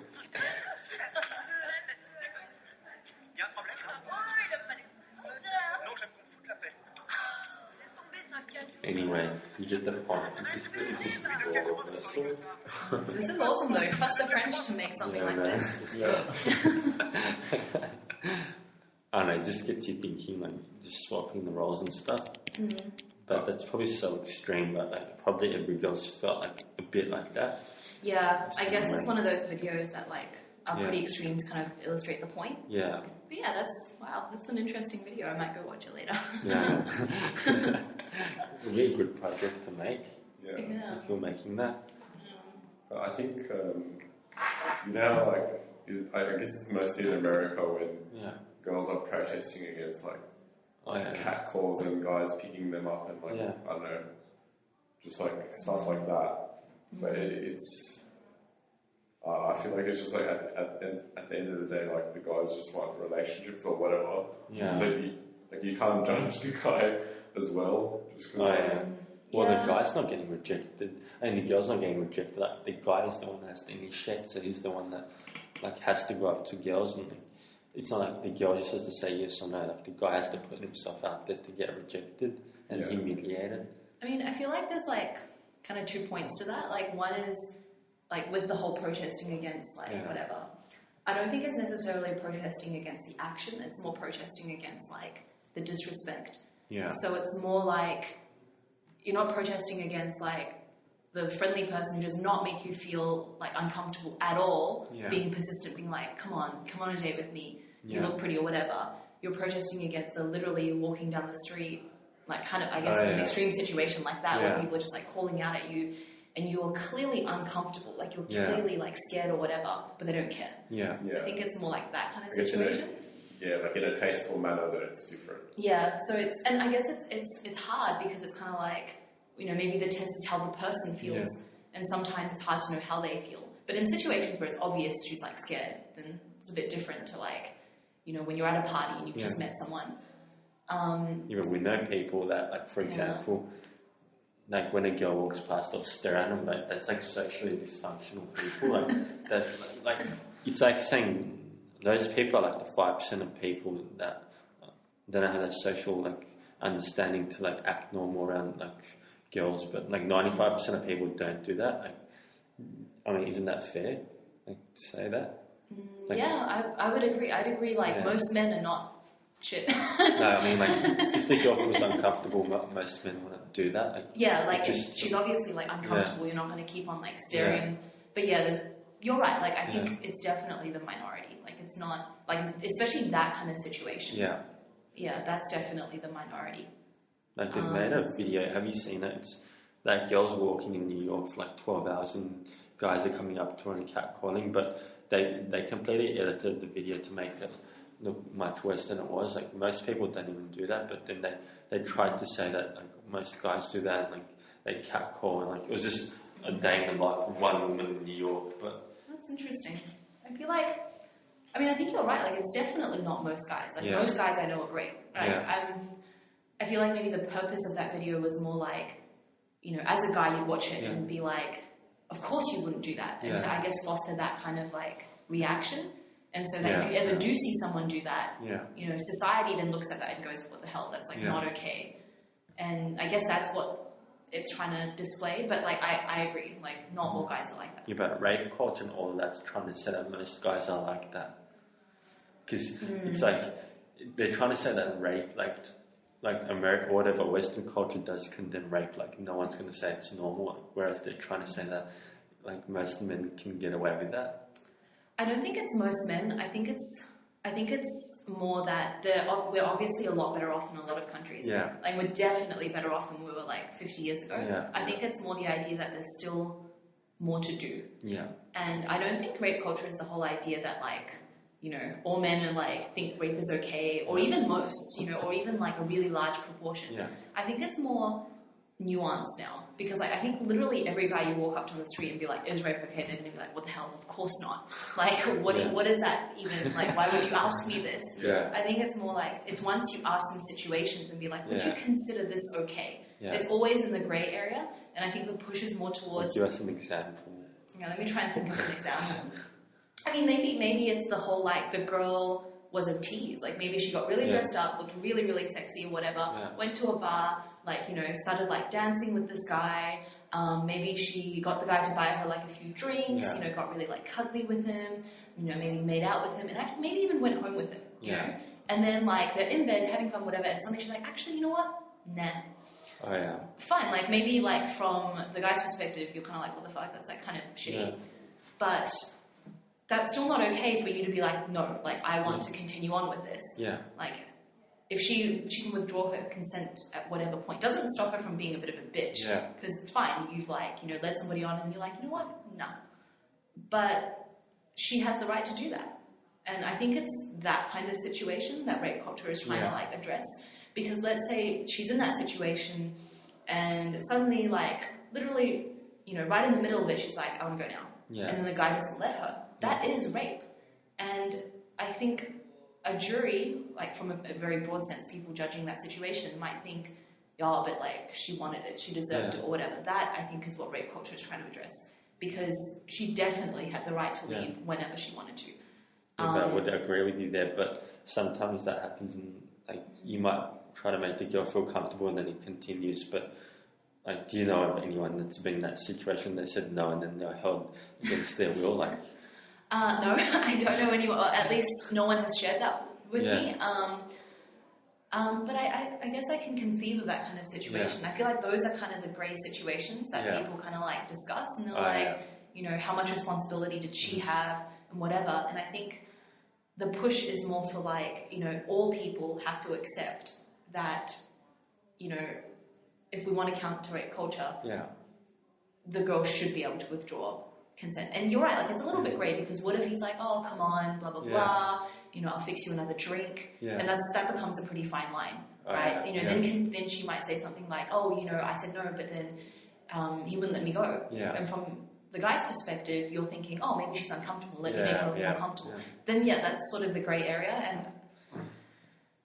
Y a un problème? Ouais, il aime pas les non, j'aime qu'on me foute la paix. Laisse tomber, c'est un cadeau.
Anyway, you get the point. It's just more universal.
This is awesome though. Trust the French to make something
Yeah,
like
man.
this.
Yeah.
I don't know, it just gets you thinking, like, just swapping the roles and stuff. But that's probably so extreme, but like, probably every girl's felt like a bit like that.
Yeah, I guess it's one of those videos that like are pretty extreme to kind of illustrate the point.
Yeah.
But yeah, that's an interesting video. I might go watch it later.
Yeah. It'd be a good project to make
Yeah.
Yeah.
if you're making that.
But I think, you know, like, I guess it's mostly in America when
Yeah.
girls are protesting against, like,
Oh, yeah.
cat calls and guys picking them up and, like,
Yeah.
I don't know, just, like, stuff like that. But it's, I feel like it's just, like, at the end of the day, like, the guys just want relationships or whatever.
Yeah.
It's like you can't judge the guy as well, just because,
Oh, yeah. Well,
Yeah.
the guy's not getting rejected, and the girl's not getting rejected. Like, the guy is the one that has to initiate, so he's the one that, like, has to go up to girls, and it's not like the girl just has to say yes or no. Like, the guy has to put himself out there to get rejected and
Yeah.
humiliated.
I mean, I feel like there's like kind of 2 points to that. Like one is like with the whole protesting against like whatever. I don't think it's necessarily protesting against the action. It's more protesting against like the disrespect.
Yeah.
So it's more like you're not protesting against like the friendly person who does not make you feel like uncomfortable at all,
Yeah.
being persistent, being like, come on a date with me, you
Yeah.
look pretty or whatever. You're protesting against the literally walking down the street, like kind of, I guess,
Oh,
an
yeah.
extreme situation like that where
Yeah.
people are just like calling out at you and you're clearly uncomfortable, like you're
Yeah.
clearly like scared or whatever, but they don't care.
Yeah.
I think it's more like that kind of
I guess
situation.
like in a tasteful manner that it's different.
Yeah, so it's, and I guess it's hard because it's kind of like, you know, maybe the test is how the person feels, and sometimes it's hard to know how they feel. But in situations where it's obvious she's like scared, then it's a bit different to like, you know, when you're at a party and you've just met someone.
Even we know people that, like, for example, like when a girl walks past, they'll stare at them, but that's like socially dysfunctional people. Like, that's like, it's like saying those people are like the 5% of people that don't have that social like understanding to like act normal around like girls, but like 95% of people don't do that. Like, I mean, isn't that fair? Like, to say that? Like,
Yeah, I would agree. I'd agree. Like most men are not shit.
No, I mean, like, if the girl feels uncomfortable, most men wouldn't do that. Like,
yeah, like
just,
if she's obviously like uncomfortable, you're not going to keep on like staring. But yeah, you're right. Like I think it's definitely the minority. Like it's not like, especially that kind of situation. Yeah, that's definitely the minority.
Like they've made a video. Have you seen it? It's that girl's walking in New York for like 12 hours, and guys are coming up to her and catcalling, but they completely edited the video to make it look much worse than it was. Like most people don't even do that, but then they tried to say that like most guys do that, and like they catcall, and like it was just a day in the life of one woman in New York. But
that's interesting. I feel like, I mean, I think you're right. Like it's definitely not most guys. Like most guys I know are great. Like I feel like maybe the purpose of that video was more like, you know, as a guy you'd watch it and be like, of course you wouldn't do that, and to I guess foster that kind of like reaction. And so that if you ever do see someone do that, you know, society then looks at that and goes, what the hell, that's like not okay. And I guess that's what it's trying to display. But like I agree, like not all guys are like that.
Yeah, but rape culture and all of that's trying to say that most guys are like that. Because it's like they're trying to say that rape, like America or whatever Western culture does condemn rape, like no one's going to say it's normal, whereas they're trying to say that like most men can get away with that.
I don't think it's most men. I think it's more that we're obviously a lot better off in a lot of countries.
Yeah.
Like we're definitely better off than we were like 50 years ago.
Yeah.
I think it's more the idea that there's still more to do.
Yeah.
And I don't think rape culture is the whole idea that like, you know, all men are like think rape is okay, or even most, you know, or even like a really large proportion.
Yeah.
I think it's more nuanced now, because like I think literally every guy you walk up to on the street and be like, is rape okay? They're gonna be like, what the hell? Of course not. Like what is that even? Like why would you ask me this? I think it's more like it's once you ask them situations and be like, would you consider this okay? It's always in the grey area, and I think the push is more towards.
Give us an example.
Yeah, let me try and think of an example. I mean, maybe it's the whole like the girl was a tease. Like maybe she got really dressed up, looked really, really sexy or whatever, went to a bar, like, you know, started like dancing with this guy. Maybe she got the guy to buy her like a few drinks, you know, got really like cuddly with him, you know, maybe made out with him, and actually maybe even went home with him, you know. And then like they're in bed having fun, whatever, and suddenly she's like, actually, you know what? Nah.
Oh yeah.
Fine. Like maybe like from the guy's perspective, you're kind of like, what the fuck? That's like kind of shitty. But that's still not okay for you to be like, no, like I want to continue on with this. Like if she can withdraw her consent at whatever point, doesn't stop her from being a bit of a bitch. Because fine, you've like, you know, led somebody on and you're like, you know what? No. But she has the right to do that. And I think it's that kind of situation that rape culture is trying to like address. Because let's say she's in that situation and suddenly like literally, you know, right in the middle of it, she's like, I want to go now. And then the guy doesn't let her. That is rape. And I think a jury, like from a very broad sense, people judging that situation might think, yeah, but like she wanted it, she deserved it or whatever. That I think is what rape culture is trying to address. Because she definitely had the right to leave whenever she wanted to.
I would agree with you there, but sometimes that happens and like you might try to make the girl feel comfortable and then it continues, but like, do you know of anyone that's been in that situation that said no and then they're held against their will? Like,
no, I don't know anyone, or at least no one has shared that with me. But I guess I can conceive of that kind of situation. I feel like those are kind of the grey situations that people kind of like discuss, and they're you know, how much responsibility did she have and whatever. And I think the push is more for like, you know, all people have to accept that, you know, if we want to counter rape culture, the girl should be able to withdraw consent. And you're right, like it's a little bit grey, because what if he's like, oh, come on, blah, blah, blah, you know, I'll fix you another drink. And that becomes a pretty fine line, right? You know, then she might say something like, oh, you know, I said no, but then he wouldn't let me go. And from the guy's perspective, you're thinking, oh, maybe she's uncomfortable, let me make her more comfortable. Then that's sort of the grey area. And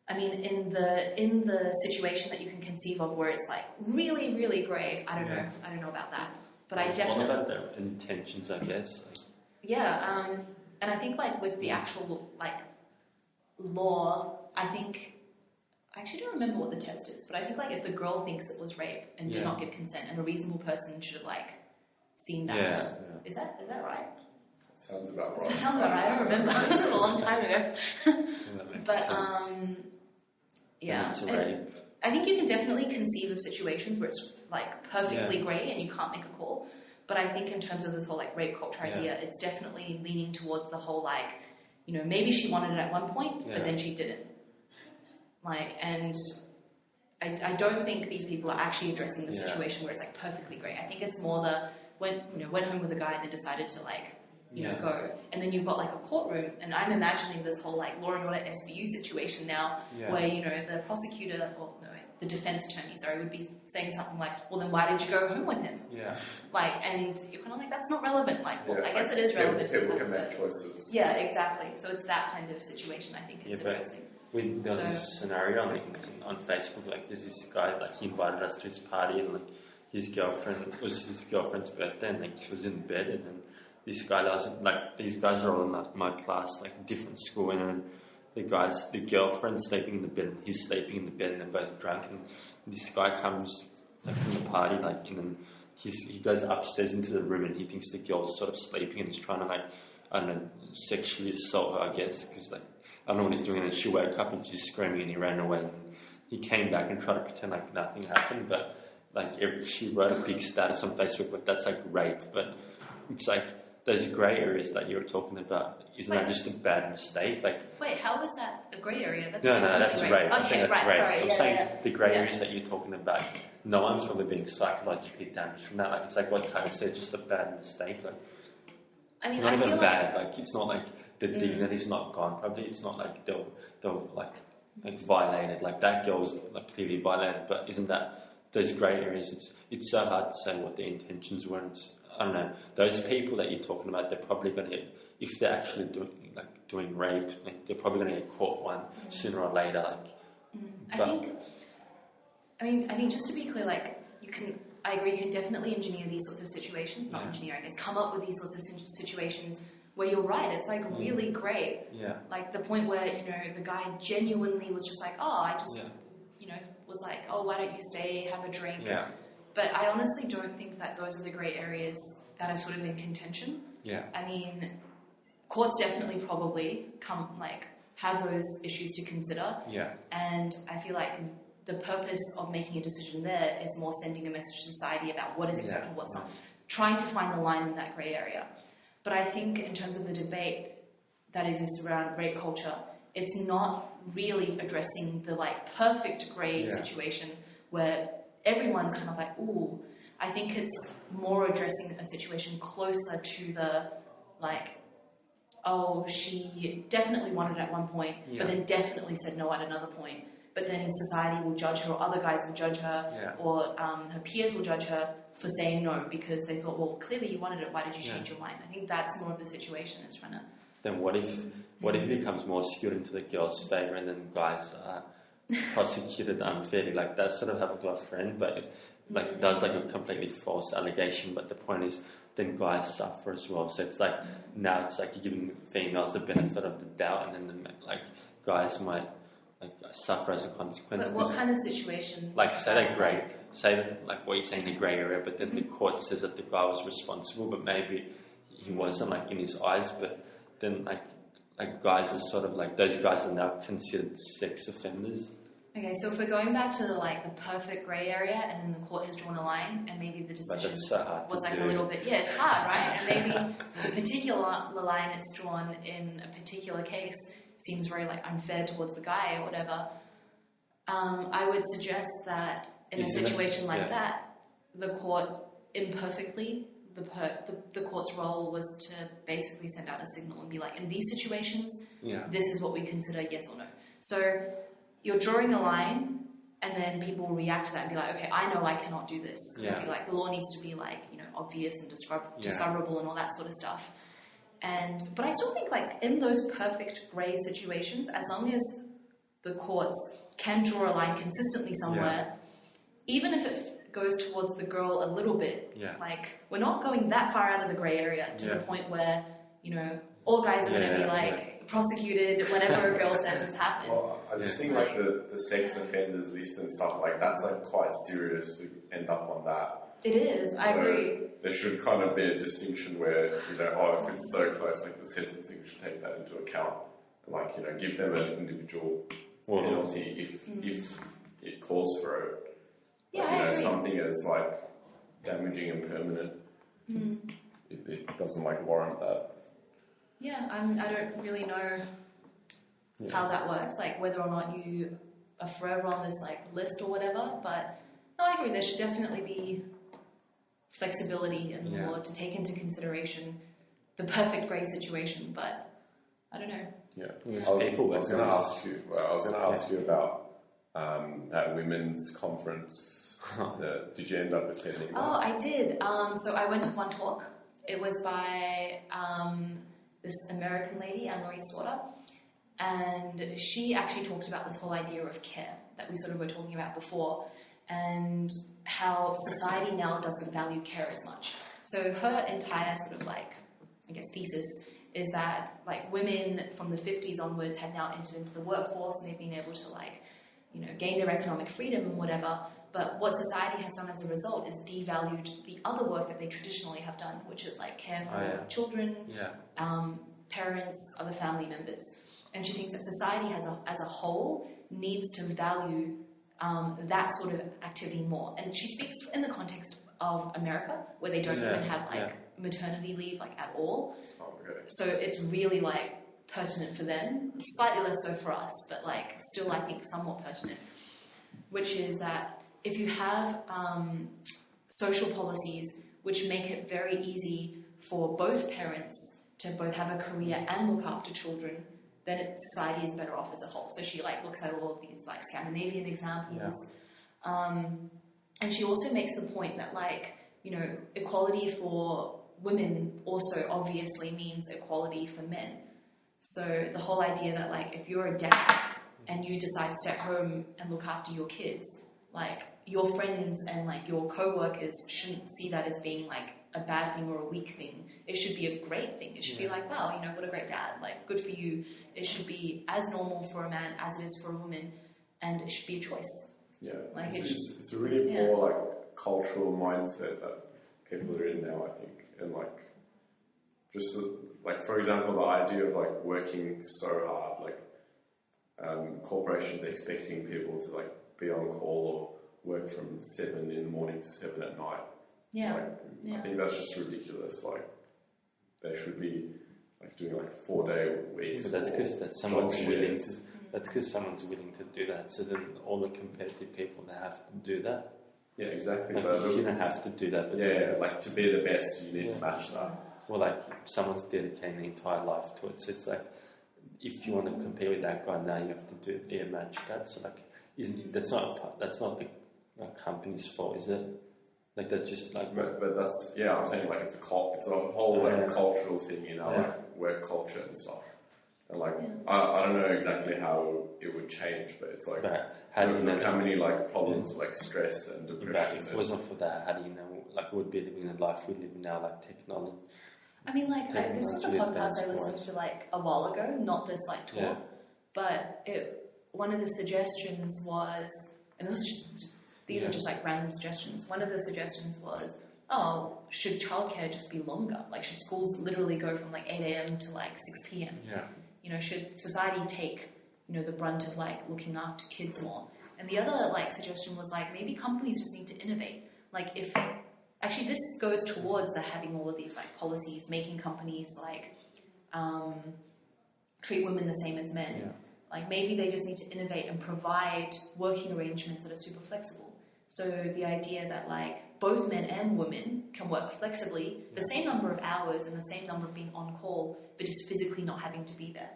I mean, in the situation that you can conceive of where it's like really, really grey, I don't know about that. But I definitely...
What about their intentions, I guess?
And I think like with the actual like law, I actually don't remember what the test is, but I think like if the girl thinks it was rape and did not give consent, and a reasonable person should have like seen that. Is that right?
Sounds about right.
That sounds about right. I don't remember. It was a long time ago. But Yeah.
It's a rape.
I think you can definitely conceive of situations where it's like perfectly grey and you can't make a call. But I think in terms of this whole like rape culture idea, it's definitely leaning towards the whole like, you know, maybe she wanted it at one point, but then she didn't. Like, and I don't think these people are actually addressing the situation where it's like perfectly grey. I think it's more the went home with a guy and then decided to like, you know, go. And then you've got like a courtroom, and I'm imagining this whole like Law and Order SVU situation now where, you know, the prosecutor, or no, the defense attorney, sorry, would be saying something like, well, then why did you go home with him?
Yeah.
Like, and you're kind of like, that's not relevant. Like, well, I guess it is relevant.
People can make choices.
Yeah, exactly. So it's that kind of situation I think it's addressing.
There was this scenario on Facebook, like there's this guy, like he invited us to his party, and like his girlfriend, it was his girlfriend's birthday, and like she was in bed, and then this guy doesn't, like these guys are all in like my class, like different school, and then the girlfriend's sleeping in the bed, and he's sleeping in the bed, and they're both drunk, and this guy comes like from the party, like, and then he goes upstairs into the room, and he thinks the girl's sort of sleeping, and he's trying to like, I don't know, sexually assault her, I guess, because like, I don't know what he's doing, and she woke up and she's screaming, and he ran away, and he came back and tried to pretend like nothing happened, but like she wrote a big status on Facebook, but that's like rape, but it's like, those grey areas that you were talking about, isn't that just a bad mistake? Like,
wait, how is that a grey area? That's
no, that's rape.
Okay,
I think that's rape.
Sorry.
I'm saying the grey areas that you're talking about, no one's probably being psychologically damaged from that. Like, it's like what Tyler said, just a bad mistake. Like,
I mean,
not
I
even
feel
bad. Like, it's not like the dignity's not gone. Probably it's not like they'll like violated. Like that girl's like clearly violated. But isn't that those grey areas? It's so hard to say what the intentions were. I don't know. Those people that you're talking about, they're probably going to get, if they're actually doing rape, like, they're probably going to get caught one sooner or later. Like,
I think just to be clear, like I agree, you can definitely engineer these sorts of situations. Not engineer, I guess, come up with these sorts of situations where you're right. It's like really great.
Yeah.
Like the point where, you know, the guy genuinely was just like, oh, I just, you know, was like, oh, why don't you stay, have a drink?
Yeah.
But I honestly don't think that those are the grey areas that are sort of in contention.
Yeah.
I mean, courts definitely probably have those issues to consider.
Yeah.
And I feel like the purpose of making a decision there is more sending a message to society about what is acceptable, what's not. Trying to find the line in that grey area. But I think in terms of the debate that exists around rape culture, it's not really addressing the like perfect grey situation where everyone's kind of like, ooh. I think it's more addressing a situation closer to the, like, oh, she definitely wanted it at one point, but then definitely said no at another point. But then society will judge her, or other guys will judge her, or her peers will judge her for saying no because they thought, well, clearly you wanted it, why did you change your mind? I think that's more of the situation is trying to...
Then what if it becomes more skewed into the girl's favour and then guys are prosecuted unfairly? Like that sort of happened to our friend, but it does like a completely false allegation, but the point is then guys suffer as well. So it's like now it's like you're giving females the benefit of the doubt, and then like guys might like suffer as a consequence.
But what kind of situation?
Like say like what you're saying, the grey area, but then the court says that the guy was responsible, but maybe he wasn't, like in his eyes, but then like guys are sort of like those guys are now considered sex offenders.
Okay, so if we're going back to the perfect grey area, and then the court has drawn a line, and maybe the decision was like a little bit, it's hard, right? And maybe the particular line it's drawn in a particular case seems very like unfair towards the guy or whatever. I would suggest that in a situation like that, the court imperfectly, the court's role was to basically send out a signal and be like, in these situations, this is what we consider yes or no. So you're drawing a line, and then people will react to that and be like, okay, I know I cannot do this. Because be like, the law needs to be like, you know, obvious and discoverable and all that sort of stuff. But I still think like in those perfect grey situations, as long as the courts can draw a line consistently somewhere, even if it goes towards the girl a little bit, like we're not going that far out of the grey area to the point where, you know, all guys are going to be like prosecuted whenever a girl says this happened.
Well, I just think like the sex offenders list and stuff like that's like quite serious to end up on that.
It is, I agree.
There should kind of be a distinction where, you know, if it's so close, like the sentencing should take that into account. And like, you know, give them an individual penalty if it calls for it.
Yeah,
Like,
I agree.
something as like damaging and permanent, it doesn't like warrant that.
Yeah, I don't really know how that works, like whether or not you are forever on this like list or whatever. But no, I agree. There should definitely be flexibility in the law to take into conversation the perfect grey situation. But I don't know.
Yeah,
Yeah.
I was going to ask you about that women's conference. Did you end up attending?
Oh, I did. So I went to one talk. It was by this American lady, Anne-Marie Slaughter, and she actually talked about this whole idea of care that we sort of were talking about before, and how society now doesn't value care as much. So her entire sort of like, I guess, thesis is that like women from the 50s onwards had now entered into the workforce and they've been able to like, you know, gain their economic freedom and whatever. But what society has done as a result is devalued the other work that they traditionally have done, which is like care for children, parents, other family members. And she thinks that society as a whole needs to value that sort of activity more. And she speaks in the context of America, where they don't even have like maternity leave like at all.
Oh, okay.
So it's really like pertinent for them, slightly less so for us, but like still I think somewhat pertinent, which is that if you have social policies which make it very easy for both parents to both have a career and look after children, then society is better off as a whole. So she like looks at all of these like Scandinavian examples, and she also makes the point that like, you know, equality for women also obviously means equality for men. So the whole idea that like if you're a dad and you decide to stay at home and look after your kids, like your friends and like your co-workers shouldn't see that as being like a bad thing or a weak thing. It should be a great thing. It should be like, wow, you know, what a great dad. Like, good for you. It should be as normal for a man as it is for a woman, and it should be a choice.
Yeah,
like
it's a really poor like cultural mindset that people are in now, I think, and like just like for example, the idea of like working so hard, like corporations expecting people to like be on call or work from 7 in the morning to 7 at night.
Yeah.
I think that's just ridiculous. Like, they should be like doing like 4-day weeks.
But that's because someone's willing to. That's because someone's willing to do that. So then all the competitive people, they have to do that.
Yeah, exactly.
Like,
but
you don't have to do that. But
like to be the best, you need to match that.
Well, like someone's dedicating their entire life to it. So it's like, if you want to compare with that guy, now you have to match that. So like, that's not the company's fault, is it? Like that's just like.
But that's I'm saying like it's a whole like cultural thing in our like work culture and stuff. And like I don't know exactly how it would change, but it's like look how many like problems like stress and depression.
If it wasn't for that, how do you know? Like we'd be living the life we live now, like technology.
I mean, like this was a podcast I listened to like a while ago, not this like talk, but one of the suggestions was, and these are just like random suggestions. One of the suggestions was, oh, should childcare just be longer? Like, should schools literally go from like 8 a.m. to like 6 p.m.?
Yeah.
You know, should society take, you know, the brunt of like looking after kids more? And the other like suggestion was like, maybe companies just need to innovate. Like if, actually this goes towards the having all of these like policies, making companies like treat women the same as men.
Yeah.
Like maybe they just need to innovate and provide working arrangements that are super flexible. So the idea that like both men and women can work flexibly, the same number of hours and the same number of being on call, but just physically not having to be there.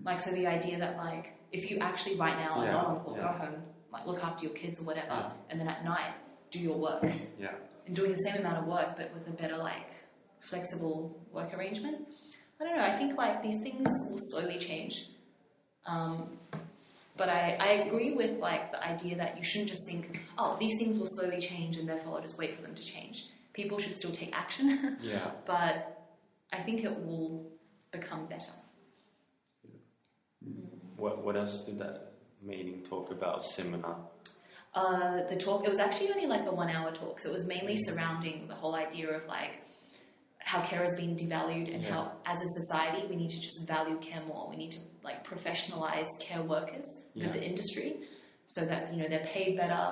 Like, so the idea that like, if you actually right now are not on call, go home, like look after your kids or whatever, and then at night do your work.
Yeah.
And doing the same amount of work, but with a better like flexible work arrangement. I don't know, I think like these things will slowly change. But I agree with like the idea that you shouldn't just think, oh, these things will slowly change and therefore I'll just wait for them to change. People should still take action.
Yeah.
But I think it will become better.
What else did that meeting talk about, seminar?
The talk, it was actually only like a 1 hour talk, so it was mainly surrounding the whole idea of like how care is being devalued and how, as a society, we need to just value care more. We need to like professionalize care workers with the industry so that, you know, they're paid better.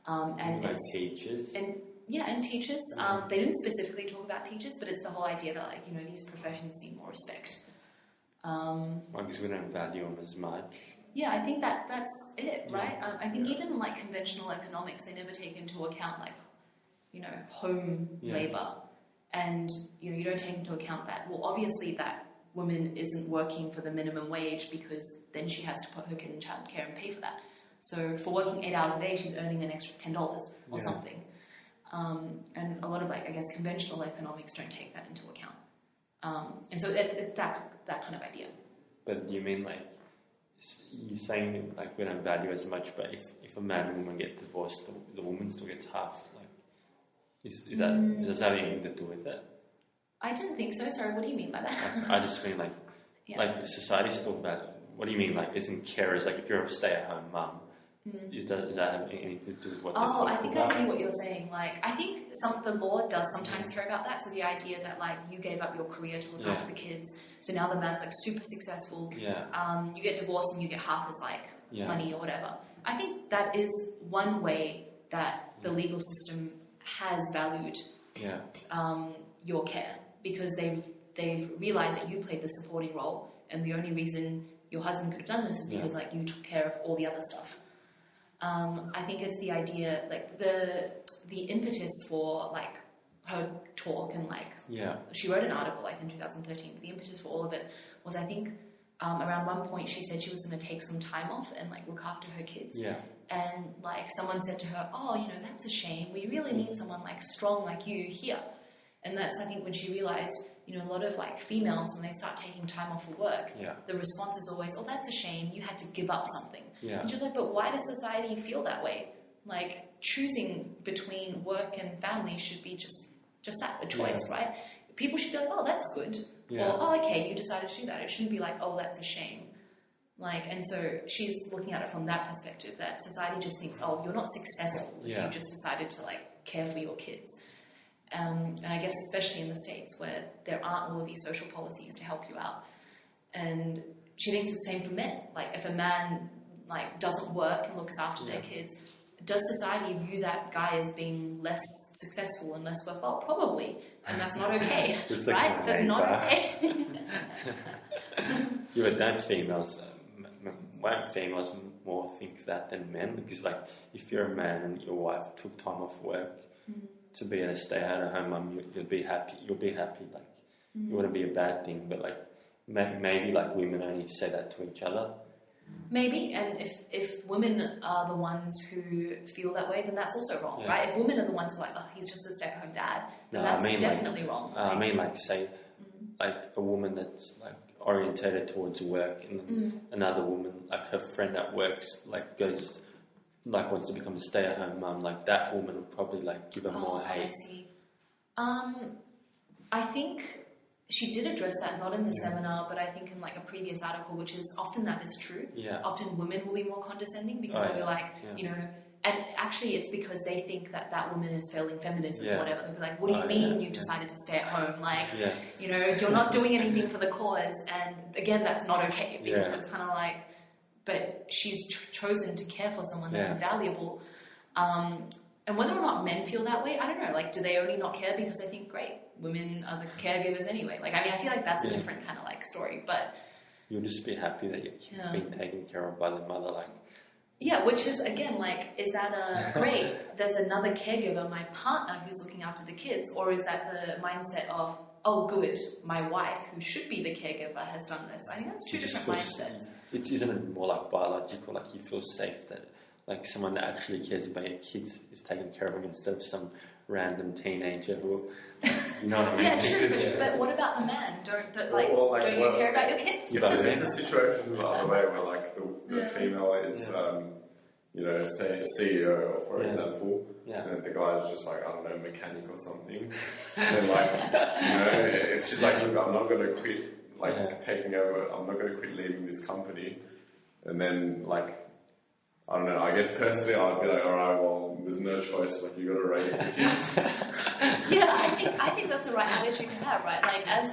And
like teachers.
And teachers. They didn't specifically talk about teachers, but it's the whole idea that, like, you know, these professions need more respect.
Because we don't value them as much.
Yeah, I think that's it, right? I think even in like conventional economics, they never take into account like, you know, home labor, and you know, you don't take into account that. Well, obviously that woman isn't working for the minimum wage because then she has to put her kid in childcare and pay for that. So for working 8 hours a day, she's earning an extra $10 or something. And a lot of like, I guess, conventional economics don't take that into account. And so it's that kind of idea.
But do you mean like, you're saying like we don't value as much, but if a man and woman get divorced, the woman still gets half. Like, does that have anything to do with it?
I didn't think so. Sorry, what do you mean by that?
I just mean like society still value. What do you mean? Like, isn't carers like if you're a stay-at-home mum? Does that have anything to do with what?
Oh, I think I see what you're saying. Like, I think the law does sometimes care about that. So the idea that like you gave up your career to look after the kids, so now the man's like super successful. You get divorced and you get half his like money or whatever. I think that is one way that the legal system has valued your care, because they've realized that you played the supporting role, and the only reason your husband could have done this is because like you took care of all the other stuff. I think it's the idea, like the impetus for like her talk, and like she wrote an article like in 2013. But the impetus for all of it was, I think, around one point she said she was going to take some time off and like look after her kids. And like someone said to her, "Oh, you know, that's a shame. We really need someone like strong like you here." And that's, I think, when she realized, you know, a lot of like females, when they start taking time off of work, the response is always, "Oh, that's a shame. You had to give up something." And she's like, "But why does society feel that way? Like, choosing between work and family should be just that, a choice, right? People should be like, oh, that's good. Or, oh, okay, you decided to do that. It shouldn't be like, oh, that's a shame." Like, and so she's looking at it from that perspective, that society just thinks, oh, you're not successful if you just decided to like care for your kids. And I guess especially in the States where there aren't all of these social policies to help you out. And she thinks it's the same for men. Like, if a man like doesn't work and looks after their kids, does society view that guy as being less successful and less worthwhile? Probably. And that's not okay, right? That's not okay.
But don't females, won't females more think that than men? Because like, if you're a man and your wife took time off work to be a stay-at-home mum, you'll be happy. Like, it wouldn't be a bad thing. But like, maybe like women only say that to each other.
Maybe, and if women are the ones who feel that way, then that's also wrong, right? If women are the ones who are like, oh, he's just a stay-at-home dad, then that's definitely wrong.
I mean, like, say, like a woman that's like orientated towards work, and another woman, like her friend that works, like goes, like wants to become a stay-at-home mum, like that woman would probably like give her more hate.
I see. I think she did address that, not in the seminar, but I think in like a previous article, which is often that is true. Often women will be more condescending because they'll be like, you know, and actually it's because they think that that woman is failing feminism or whatever. They'll be like, what do you mean you've decided to stay at home? Like, you know, you're not doing anything for the cause. And again, that's not okay, because it's kind of like, but she's chosen to care for someone that's valuable. And whether or not men feel that way, I don't know. Like, do they only not care because they think, great, women are the caregivers anyway? Like, I mean, I feel like that's a different kind of like story, but
you'll just be happy that your kid's being taken care of by the mother, like.
Yeah, which is, again, like, is that a great, there's another caregiver, my partner, who's looking after the kids, or is that the mindset of, oh, good, my wife, who should be the caregiver, has done this? I think that's two different mindsets.
Isn't it more like biological, like you feel safe that like someone that actually cares about your kids is taking care of them instead of some random teenager who, you know what I mean?
Yeah, true, but what about the man? Don't you care about your kids?
If the situation is the other way, where like the female is, you know, say a CEO, for example, and the guy's just like, I don't know, mechanic or something, and like, you know, if she's like, look, I'm not going to quit, like taking over, I'm not going to quit leading this company, and then like, I don't know. I guess personally, I'd be like, all right, well, there's no choice. Like, you got to raise the kids.
Yeah, I think that's the right attitude to have, right? Like, as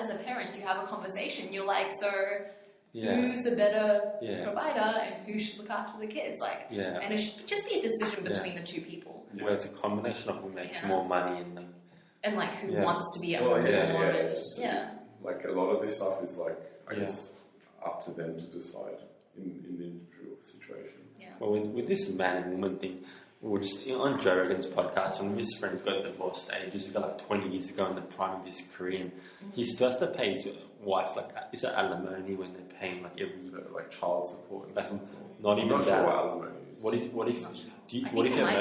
the parents, you have a conversation. You're like, so who's the better provider, and who should look after the kids? Like, and it should just be a decision between the two people.
Where it's a combination of who makes more money
and like who wants to be at home more.
It's just, like a lot of this stuff is like, I guess, up to them to decide in the individual situation.
Yeah.
Well, with this man and woman thing, we were just on Joe Rogan's podcast, and his friends got divorced ages ago, like 20 years ago, in the prime of his career. And he still has to pay his wife, like, is it alimony when they're paying like every
like child support and stuff.
Not even
not
that.
sure what alimony is.
What if you have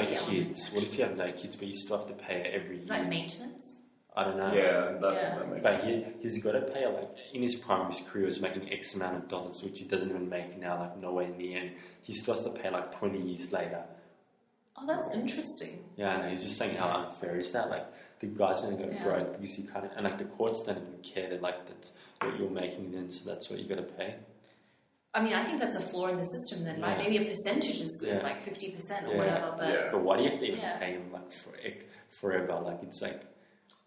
no kids? What if you have no kids, but you still have to pay it every year?
Is that maintenance?
I don't know.
That makes
But
sense.
he's got to pay, like, in his prime of his career, he was making X amount of dollars, which he doesn't even make now, like, nowhere near. And he still has to pay, like, 20 years later.
Oh, that's interesting.
Yeah, I know. He's just saying how unfair is that. Like, the guy's going to go broke because he can't. And, like, the courts don't even care. They're like, that's what you're making then, so that's what you got to pay.
I mean, I think that's a flaw in the system then, right? Maybe a percentage is good, like 50% or whatever. But
why do you have to even pay him, like, forever? Like, it's like...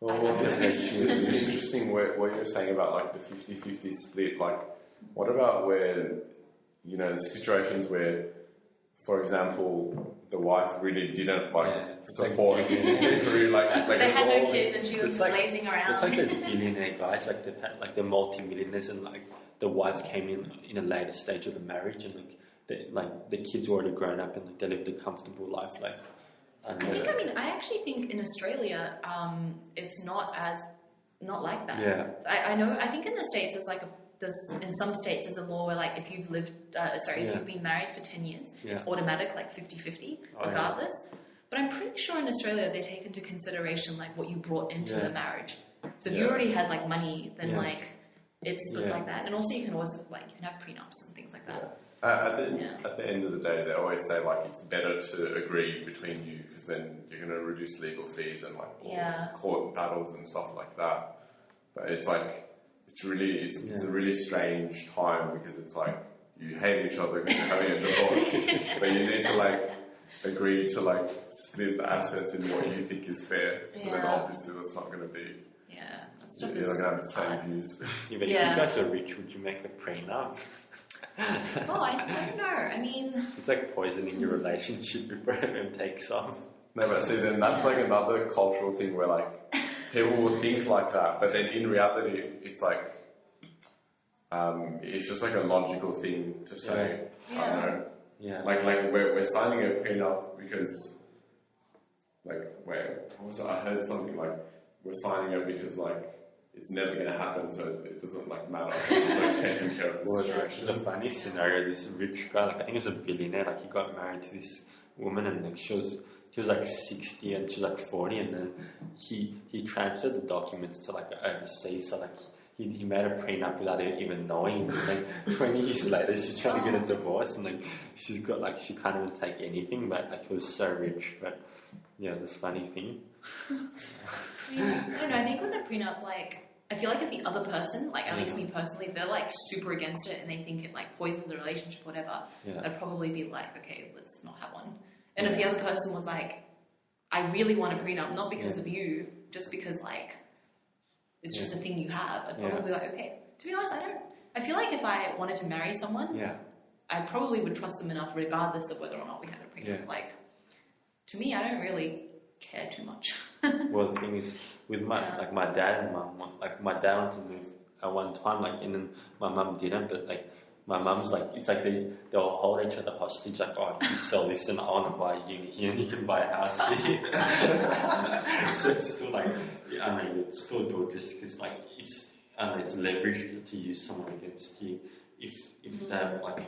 This is interesting what you're saying about like the 50-50 split. Like, what about where, you know, situations where, for example, the wife really didn't support the career, like
they
it's
had no
all,
kids and she was just lazing around.
It's like those billionaire guys, like they're multi-millionaires, and like the wife came in a later stage of the marriage, and like the kids were already grown up and like they lived a comfortable life, like.
I actually think in Australia, it's not like that.
Yeah.
I think in the States in some states there's a law where like if you've you've been married for 10 years, it's automatic, like 50-50, regardless. But I'm pretty sure in Australia they take into consideration like what you brought into the marriage. So if you already had like money, then like it's like that. And also you can always like you can have prenups and things like that.
At the end of the day, they always say like it's better to agree between you because then you're going to reduce legal fees and like all court battles and stuff like that. But it's like it's a really strange time because it's like you hate each other because you're having a divorce, but you need to like agree to like split the assets in what you think is fair. But then obviously that's not going to be.
Yeah,
you're not going to have the same views.
But if you guys are rich, would you make a prenup?
Oh, I don't know. I mean...
It's like poisoning your relationship before it even takes off.
No, but see, then that's like another cultural thing where like people will think like that, but then in reality, it's like it's just like a logical thing to say. I don't know.
Yeah.
Like we're signing a prenup because like what was it? I heard something like we're signing it because like it's never going to happen, so it doesn't like matter. It's like taking care of the situation.
It's a funny scenario. This rich guy, like I think he was a billionaire, like he got married to this woman, and like she was like 60 and she was like 40, and then he transferred the documents to like overseas, so like he made a prenup without even knowing. And like 20 years later, she's trying to get a divorce, and like she can't even take anything, but like he was so rich. But yeah, it's a funny thing.
I don't know, I think with the prenup, like, I feel like if the other person, like, at least me personally, if they're, like, super against it and they think it, like, poisons the relationship or whatever, I'd probably be like, okay, let's not have one. And if the other person was like, I really want a prenup, not because of you, just because, like, it's just a thing you have, I'd probably be like, okay. To be honest, I feel like if I wanted to marry someone, I probably would trust them enough regardless of whether or not we had a prenup. Like, to me, I don't really care too much.
Well, the thing is, with my dad and mum, like my dad wanted to move at one time, like, and then my mum didn't, but like my mum's like, it's like they'll hold each other hostage, like, oh, if you sell this, then I want to buy a unit here, and you can buy a house here. So it's still like, I mean, it's still do it just because like it's leveraged to use someone against you if they have like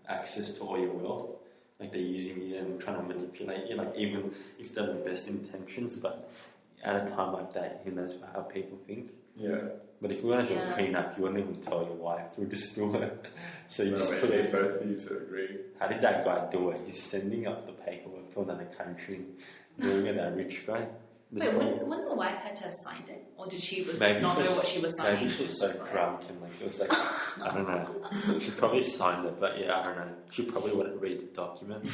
access to all your wealth. Like they're using you and trying to manipulate you, like even if they have the best intentions, but at a time like that, who knows how people think.
Yeah.
But if we want to do a prenup, you wouldn't even tell your wife. We'll just do it. So you just put
it. Both of you to agree.
How did that guy do it? He's sending up the paperwork to another country and doing it, that rich guy.
Wait, wouldn't the wife had to have signed it, or did she
maybe
not know what she was signing?
Maybe she was so drunk and like it was like I don't know. She probably signed it, but yeah, I don't know. She probably wouldn't read the document.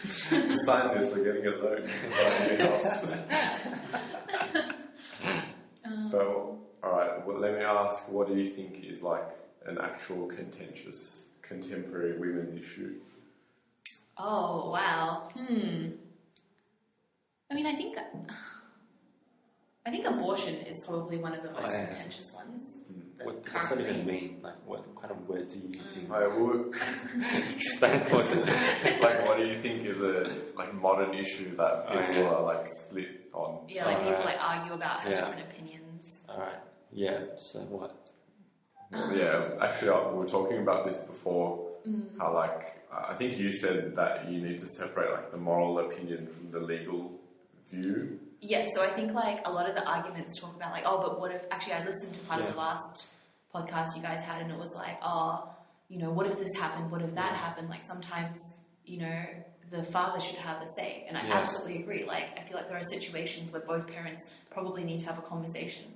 Just sign this. We're getting a loan. But all right. Well, let me ask. What do you think is like an actual contentious contemporary women's issue?
Oh wow. I mean, I think abortion is probably one of the most contentious ones.
What does that even mean? Like, what kind of words are you using?
I would
Explain what.
like. What do you think is a like modern issue that people are like split on?
Yeah, like people like argue about, have different opinions.
All right. Yeah. So what?
Yeah, actually, we were talking about this before. How like I think you said that you need to separate like the moral opinion from the legal view.
Yeah, so I think like a lot of the arguments talk about like, oh, but what if, actually I listened to part of the last podcast you guys had and it was like, oh, you know, what if this happened? What if that happened? Like sometimes, you know, the father should have the say. And I absolutely agree. Like I feel like there are situations where both parents probably need to have a conversation.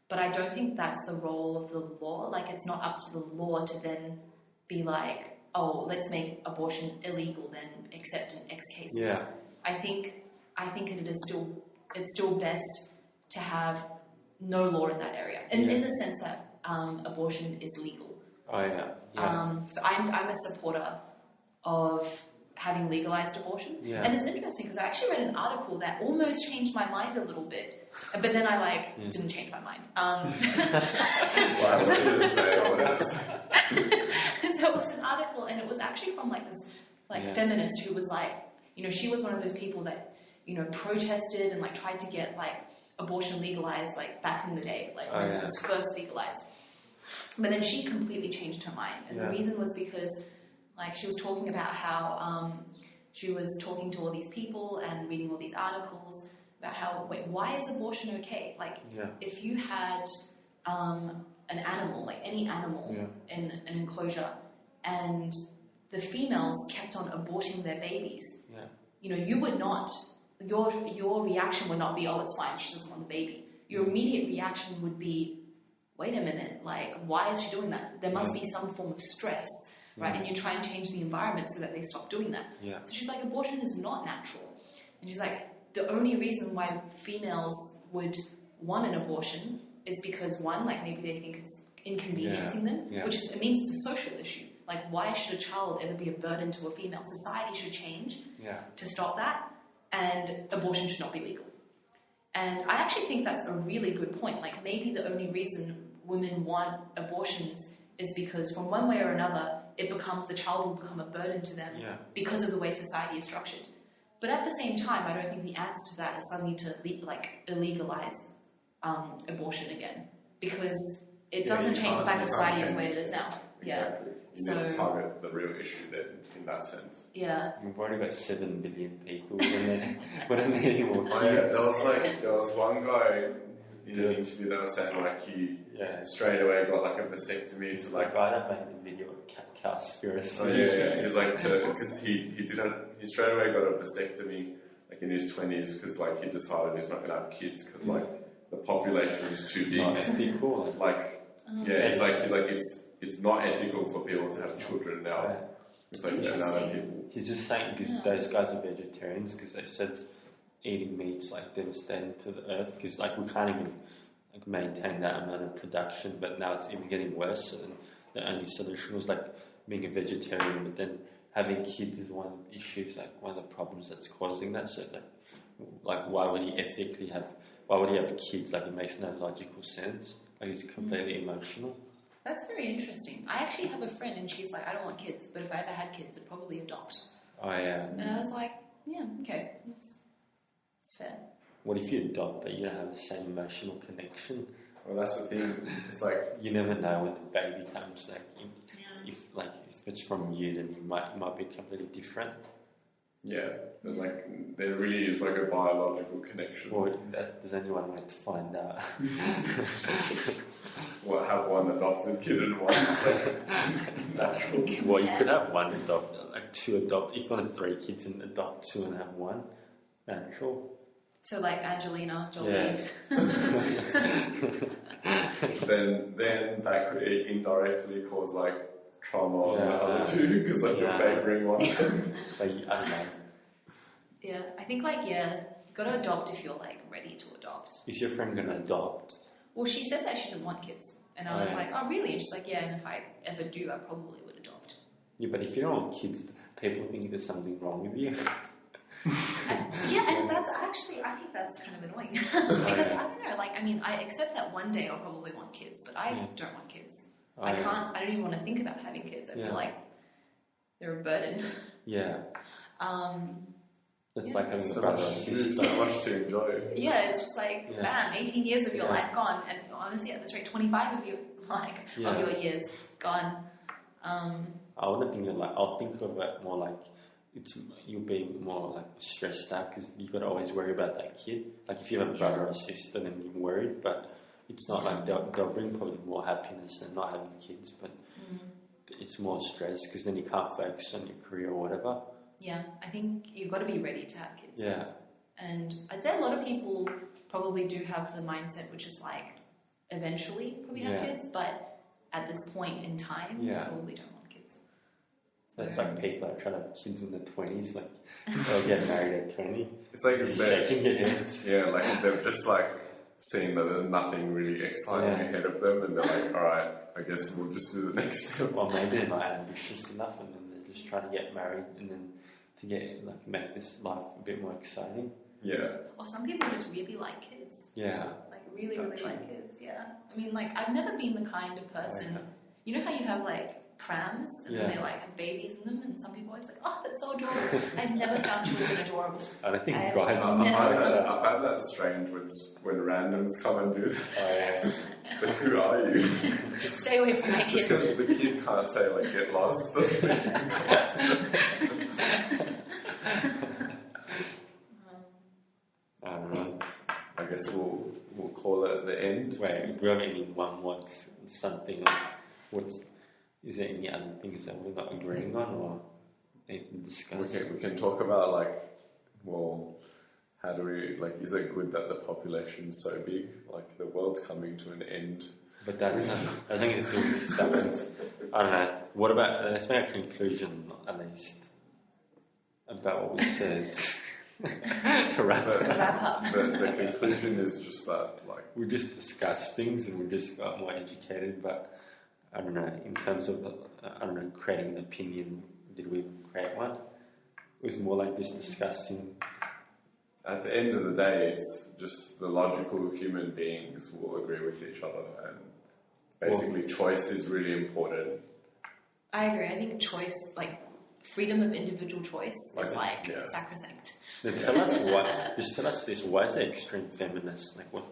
But I don't think that's the role of the law. Like it's not up to the law to then be like, oh, let's make abortion illegal then except in X cases.
Yeah.
I think it's still best to have no law in that area, in the sense that abortion is legal.
Oh yeah.
So I'm a supporter of having legalized abortion, and it's interesting because I actually read an article that almost changed my mind a little bit, but then I didn't change my mind. So it was an article, and it was actually from like this feminist who was like, you know, she was one of those people that, you know, protested and like tried to get like abortion legalized like back in the day, like when it was first legalized. But then she completely changed her mind, and the reason was because like she was talking about how she was talking to all these people and reading all these articles about how, wait, why is abortion okay? Like if you had an animal, like any animal in an enclosure, and the females kept on aborting their babies, you know, you would not, your reaction would not be, oh, it's fine, she doesn't want the baby. Your immediate reaction would be, wait a minute, like, why is she doing that? There must be some form of stress, right? And you try and change the environment so that they stop doing that. So she's like, abortion is not natural. And she's like, the only reason why females would want an abortion is because, one, like maybe they think it's inconveniencing them, which is, it means it's a social issue. Like, why should a child ever be a burden to a female? Society should change to stop that, and abortion should not be legal. And I actually think that's a really good point. Like, maybe the only reason women want abortions is because from one way or another, the child will become a burden to them because of the way society is structured. But at the same time, I don't think the answer to that is suddenly to illegalize abortion again, because it doesn't change the fact that society is the way it is now.
Exactly. You need to target the real issue then, in that sense.
Yeah.
We've already got 7 billion people. We don't need any more kids.
There was one guy in an interview that was saying like he straight away got like a vasectomy to like.
I don't make the video of Cowspiracy.
Oh yeah. He's like because he straight away got a vasectomy like in his 20s because like he decided he's not going to have kids because like the population is too big.
Not ethical.
Like he's like it's not ethical for people to have children now. It's like other people.
He's just saying because those guys are vegetarians because they said eating meat's like devastating to the earth because like we can't even like maintain that amount of production, but now it's even getting worse. And the only solution was like being a vegetarian, but then having kids is one of the issues, like one of the problems that's causing that. So like why would he ethically have? Why would he have kids? Like it makes no logical sense. Like he's completely emotional.
That's very interesting. I actually have a friend and she's like, I don't want kids, but if I ever had kids, I'd probably adopt.
Oh yeah.
And I was like, yeah, okay, it's fair.
What if you adopt but you don't have the same emotional connection?
Well, that's the thing. It's like
you never know when the baby comes. Like if it's from you, then it might be completely different.
Yeah, there really is like a biological connection.
Well, does anyone like to find out?
Well, have one adopted kid and one natural.
Well, you could have one adopt, like 2 adopt. If you wanted 3 kids and adopt 2 and have 1 natural.
So like Angelina Jolie.
Yeah.
then that could indirectly cause like trauma on the other two because like you're favouring one of them.
Like, I don't know.
Yeah, I think like you gotta adopt if you're like ready to adopt.
Is your friend gonna adopt?
Well, she said that she didn't want kids, and I was like, oh really? And she's like, yeah, and if I ever do, I probably would adopt.
Yeah, but if you don't want kids, people think there's something wrong with you.
And that's actually, I think that's kind of annoying because I don't know. Like, I mean, I accept that one day I'll probably want kids, but I don't want kids. I don't even want to think about having kids. I feel like they're a burden.
Yeah. It's like having
so
a brother or
much,
sister.
so much to enjoy.
Yeah, it's just like, bam, 18 years of your life gone. And honestly, at this rate, 25 of you, of your years gone.
I wouldn't think of I'll think of it more like you'll be more like stressed out because you got to always worry about that kid. Like if you have a brother or sister, then you're worried, but it's not like they'll bring probably more happiness than not having kids, but it's more stress because then you can't focus on your career or whatever.
Yeah, I think you've got to be ready to have kids.
Yeah.
And I'd say a lot of people probably do have the mindset which is like eventually probably have kids, but at this point in time, probably don't want kids.
So it's like people that are trying to have kids in their 20s, like they'll get married at 20.
It's like
shaking your heads.
Yeah, like they've just like seen that there's nothing really exciting ahead of them, and they're like, all right, I guess we'll just do the next step.
Well, maybe they're not ambitious enough, and then they're just trying to get married, and then to get make this life a bit more exciting.
Yeah.
Or some people just really like kids.
Yeah.
Like really like kids. Yeah. I mean, like I've never been the kind of person. You know how you have like prams and they like have babies in them, and some people are always like, oh, that's so adorable. I've never found children adorable.
I don't think guys.
I find that strange when randoms come and do that.
Oh,
It's like, who are you?
Stay away from my kids.
Just because the kid can't say like get lost doesn't mean you can come up to them.
I don't know.
I guess we'll call it at the end.
Wait, we have any one what's something like is there any other things that we're not agreeing on or anything to discuss?
We can talk about like, well, how do we like? Is it good that the population's so big? Like the world's coming to an end.
But that's nothing to do with something. I don't know. What about? Let's make a conclusion at least about what we said. To wrap
up.
The conclusion is just that like
we just discussed things and we just got more educated. But I don't know. In terms of creating an opinion, did we create one? It was more like just discussing.
At the end of the day, it's just the logical human beings will agree with each other, and basically choice is really important.
I agree. I think choice, like freedom of individual choice, is like sacrosanct.
Now tell us why. Just tell us this. Why is it extreme feminist? Like what?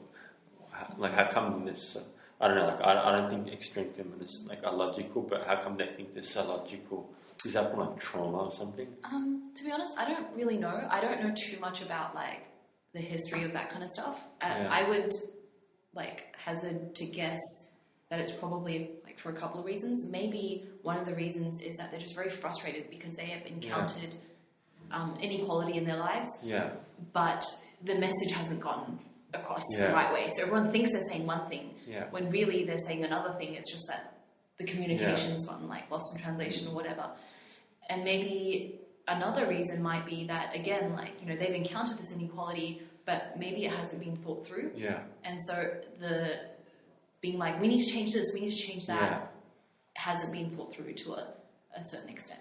Like how come this? I don't know. Like I don't think extreme feminists like are logical, but how come they think they're so logical? Is that from like trauma or something?
To be honest, I don't really know. I don't know too much about like the history of that kind of stuff. I would like hazard to guess that it's probably like for a couple of reasons. Maybe one of the reasons is that they're just very frustrated because they have encountered inequality in their lives. Yeah. But the message hasn't gotten across the right way. So everyone thinks they're saying one thing when really they're saying another thing. It's just that the communication's gotten like lost in translation or whatever. And maybe another reason might be that, again, like, you know, they've encountered this inequality, but maybe it hasn't been thought through. Yeah. And so the being like, we need to change this, we need to change that, hasn't been thought through to a certain extent.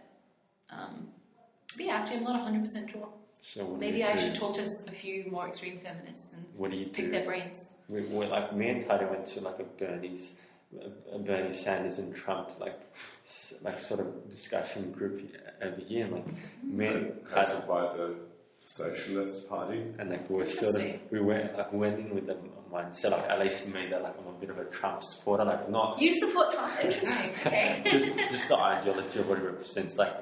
But yeah, actually, I'm not 100% sure. So maybe I should talk to a few more extreme feminists and pick their brains.
We like me and Tati went to like a Bernie Sanders and Trump like sort of discussion group over here, and like
hosted by the Socialist Party,
and like we went in with the mindset like at least me that like I'm a bit of a Trump supporter, like not
you support Trump, interesting, okay.
just the ideology of what he represents, like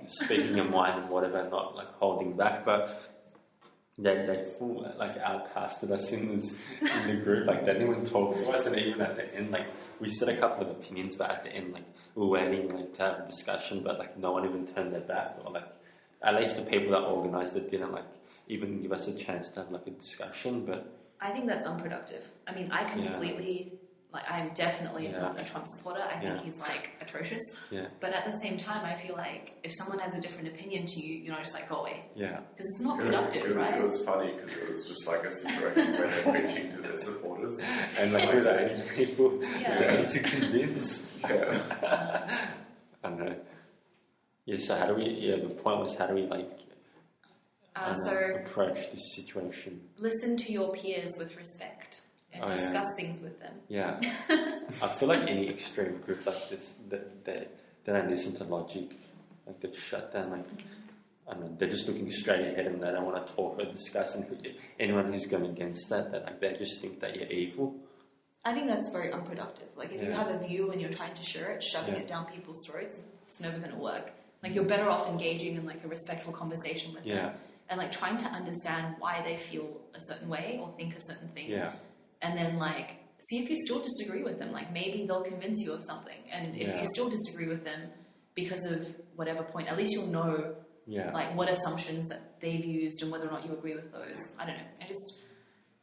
speaking your mind and whatever, not like holding back, but they full like outcasted us in the group, like they didn't even talk to us, and even at the end like we said a couple of opinions, but at the end like we were waiting like to have a discussion, but like no one even turned their back, or like at least the people that organised it didn't like even give us a chance to have like a discussion. But
I think that's unproductive. I mean, I completely, like, I'm definitely not a Trump supporter. I think he's, like, atrocious.
Yeah.
But at the same time, I feel like if someone has a different opinion to you, you know, just, like, go away.
Yeah.
Because it's not productive, right?
It was funny because it was just like a situation where they're preaching to their supporters.
And like we're the only people
Yeah.
to convince.
Yeah.
I don't know. Yeah, so how do we, the point was how do we like approach this situation?
Listen to your peers with respect and discuss things with them.
Yeah. I feel like any extreme group like this, they don't listen to logic. Like they've shut down, like, I don't know, they're just looking straight ahead and they don't want to talk or discuss. And anyone who's going against that, they just think that you're evil.
I think that's very unproductive. Like, if you have a view and you're trying to share it, shoving it down people's throats, it's never going to work. Like, you're better off engaging in, like, a respectful conversation with them and, like, trying to understand why they feel a certain way or think a certain thing. Yeah. And then, like, see if you still disagree with them. Like, maybe they'll convince you of something. And if you still disagree with them because of whatever point, at least you'll know, like, what assumptions that they've used and whether or not you agree with those. I don't know.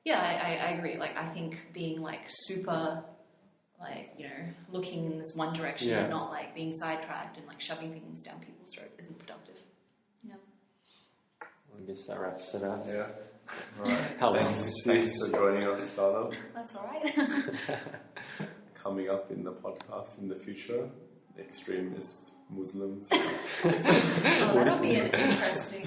I agree. Like, I think being, like, super, like, you know, looking in this one direction and not, like, being sidetracked and, like, shoving things down people's throat isn't productive. Yeah.
I guess that wraps it up.
Yeah. All right. Thanks for joining us, Dana.
That's all right.
Coming up in the podcast in the future, extremist Muslims.
That'll be an interesting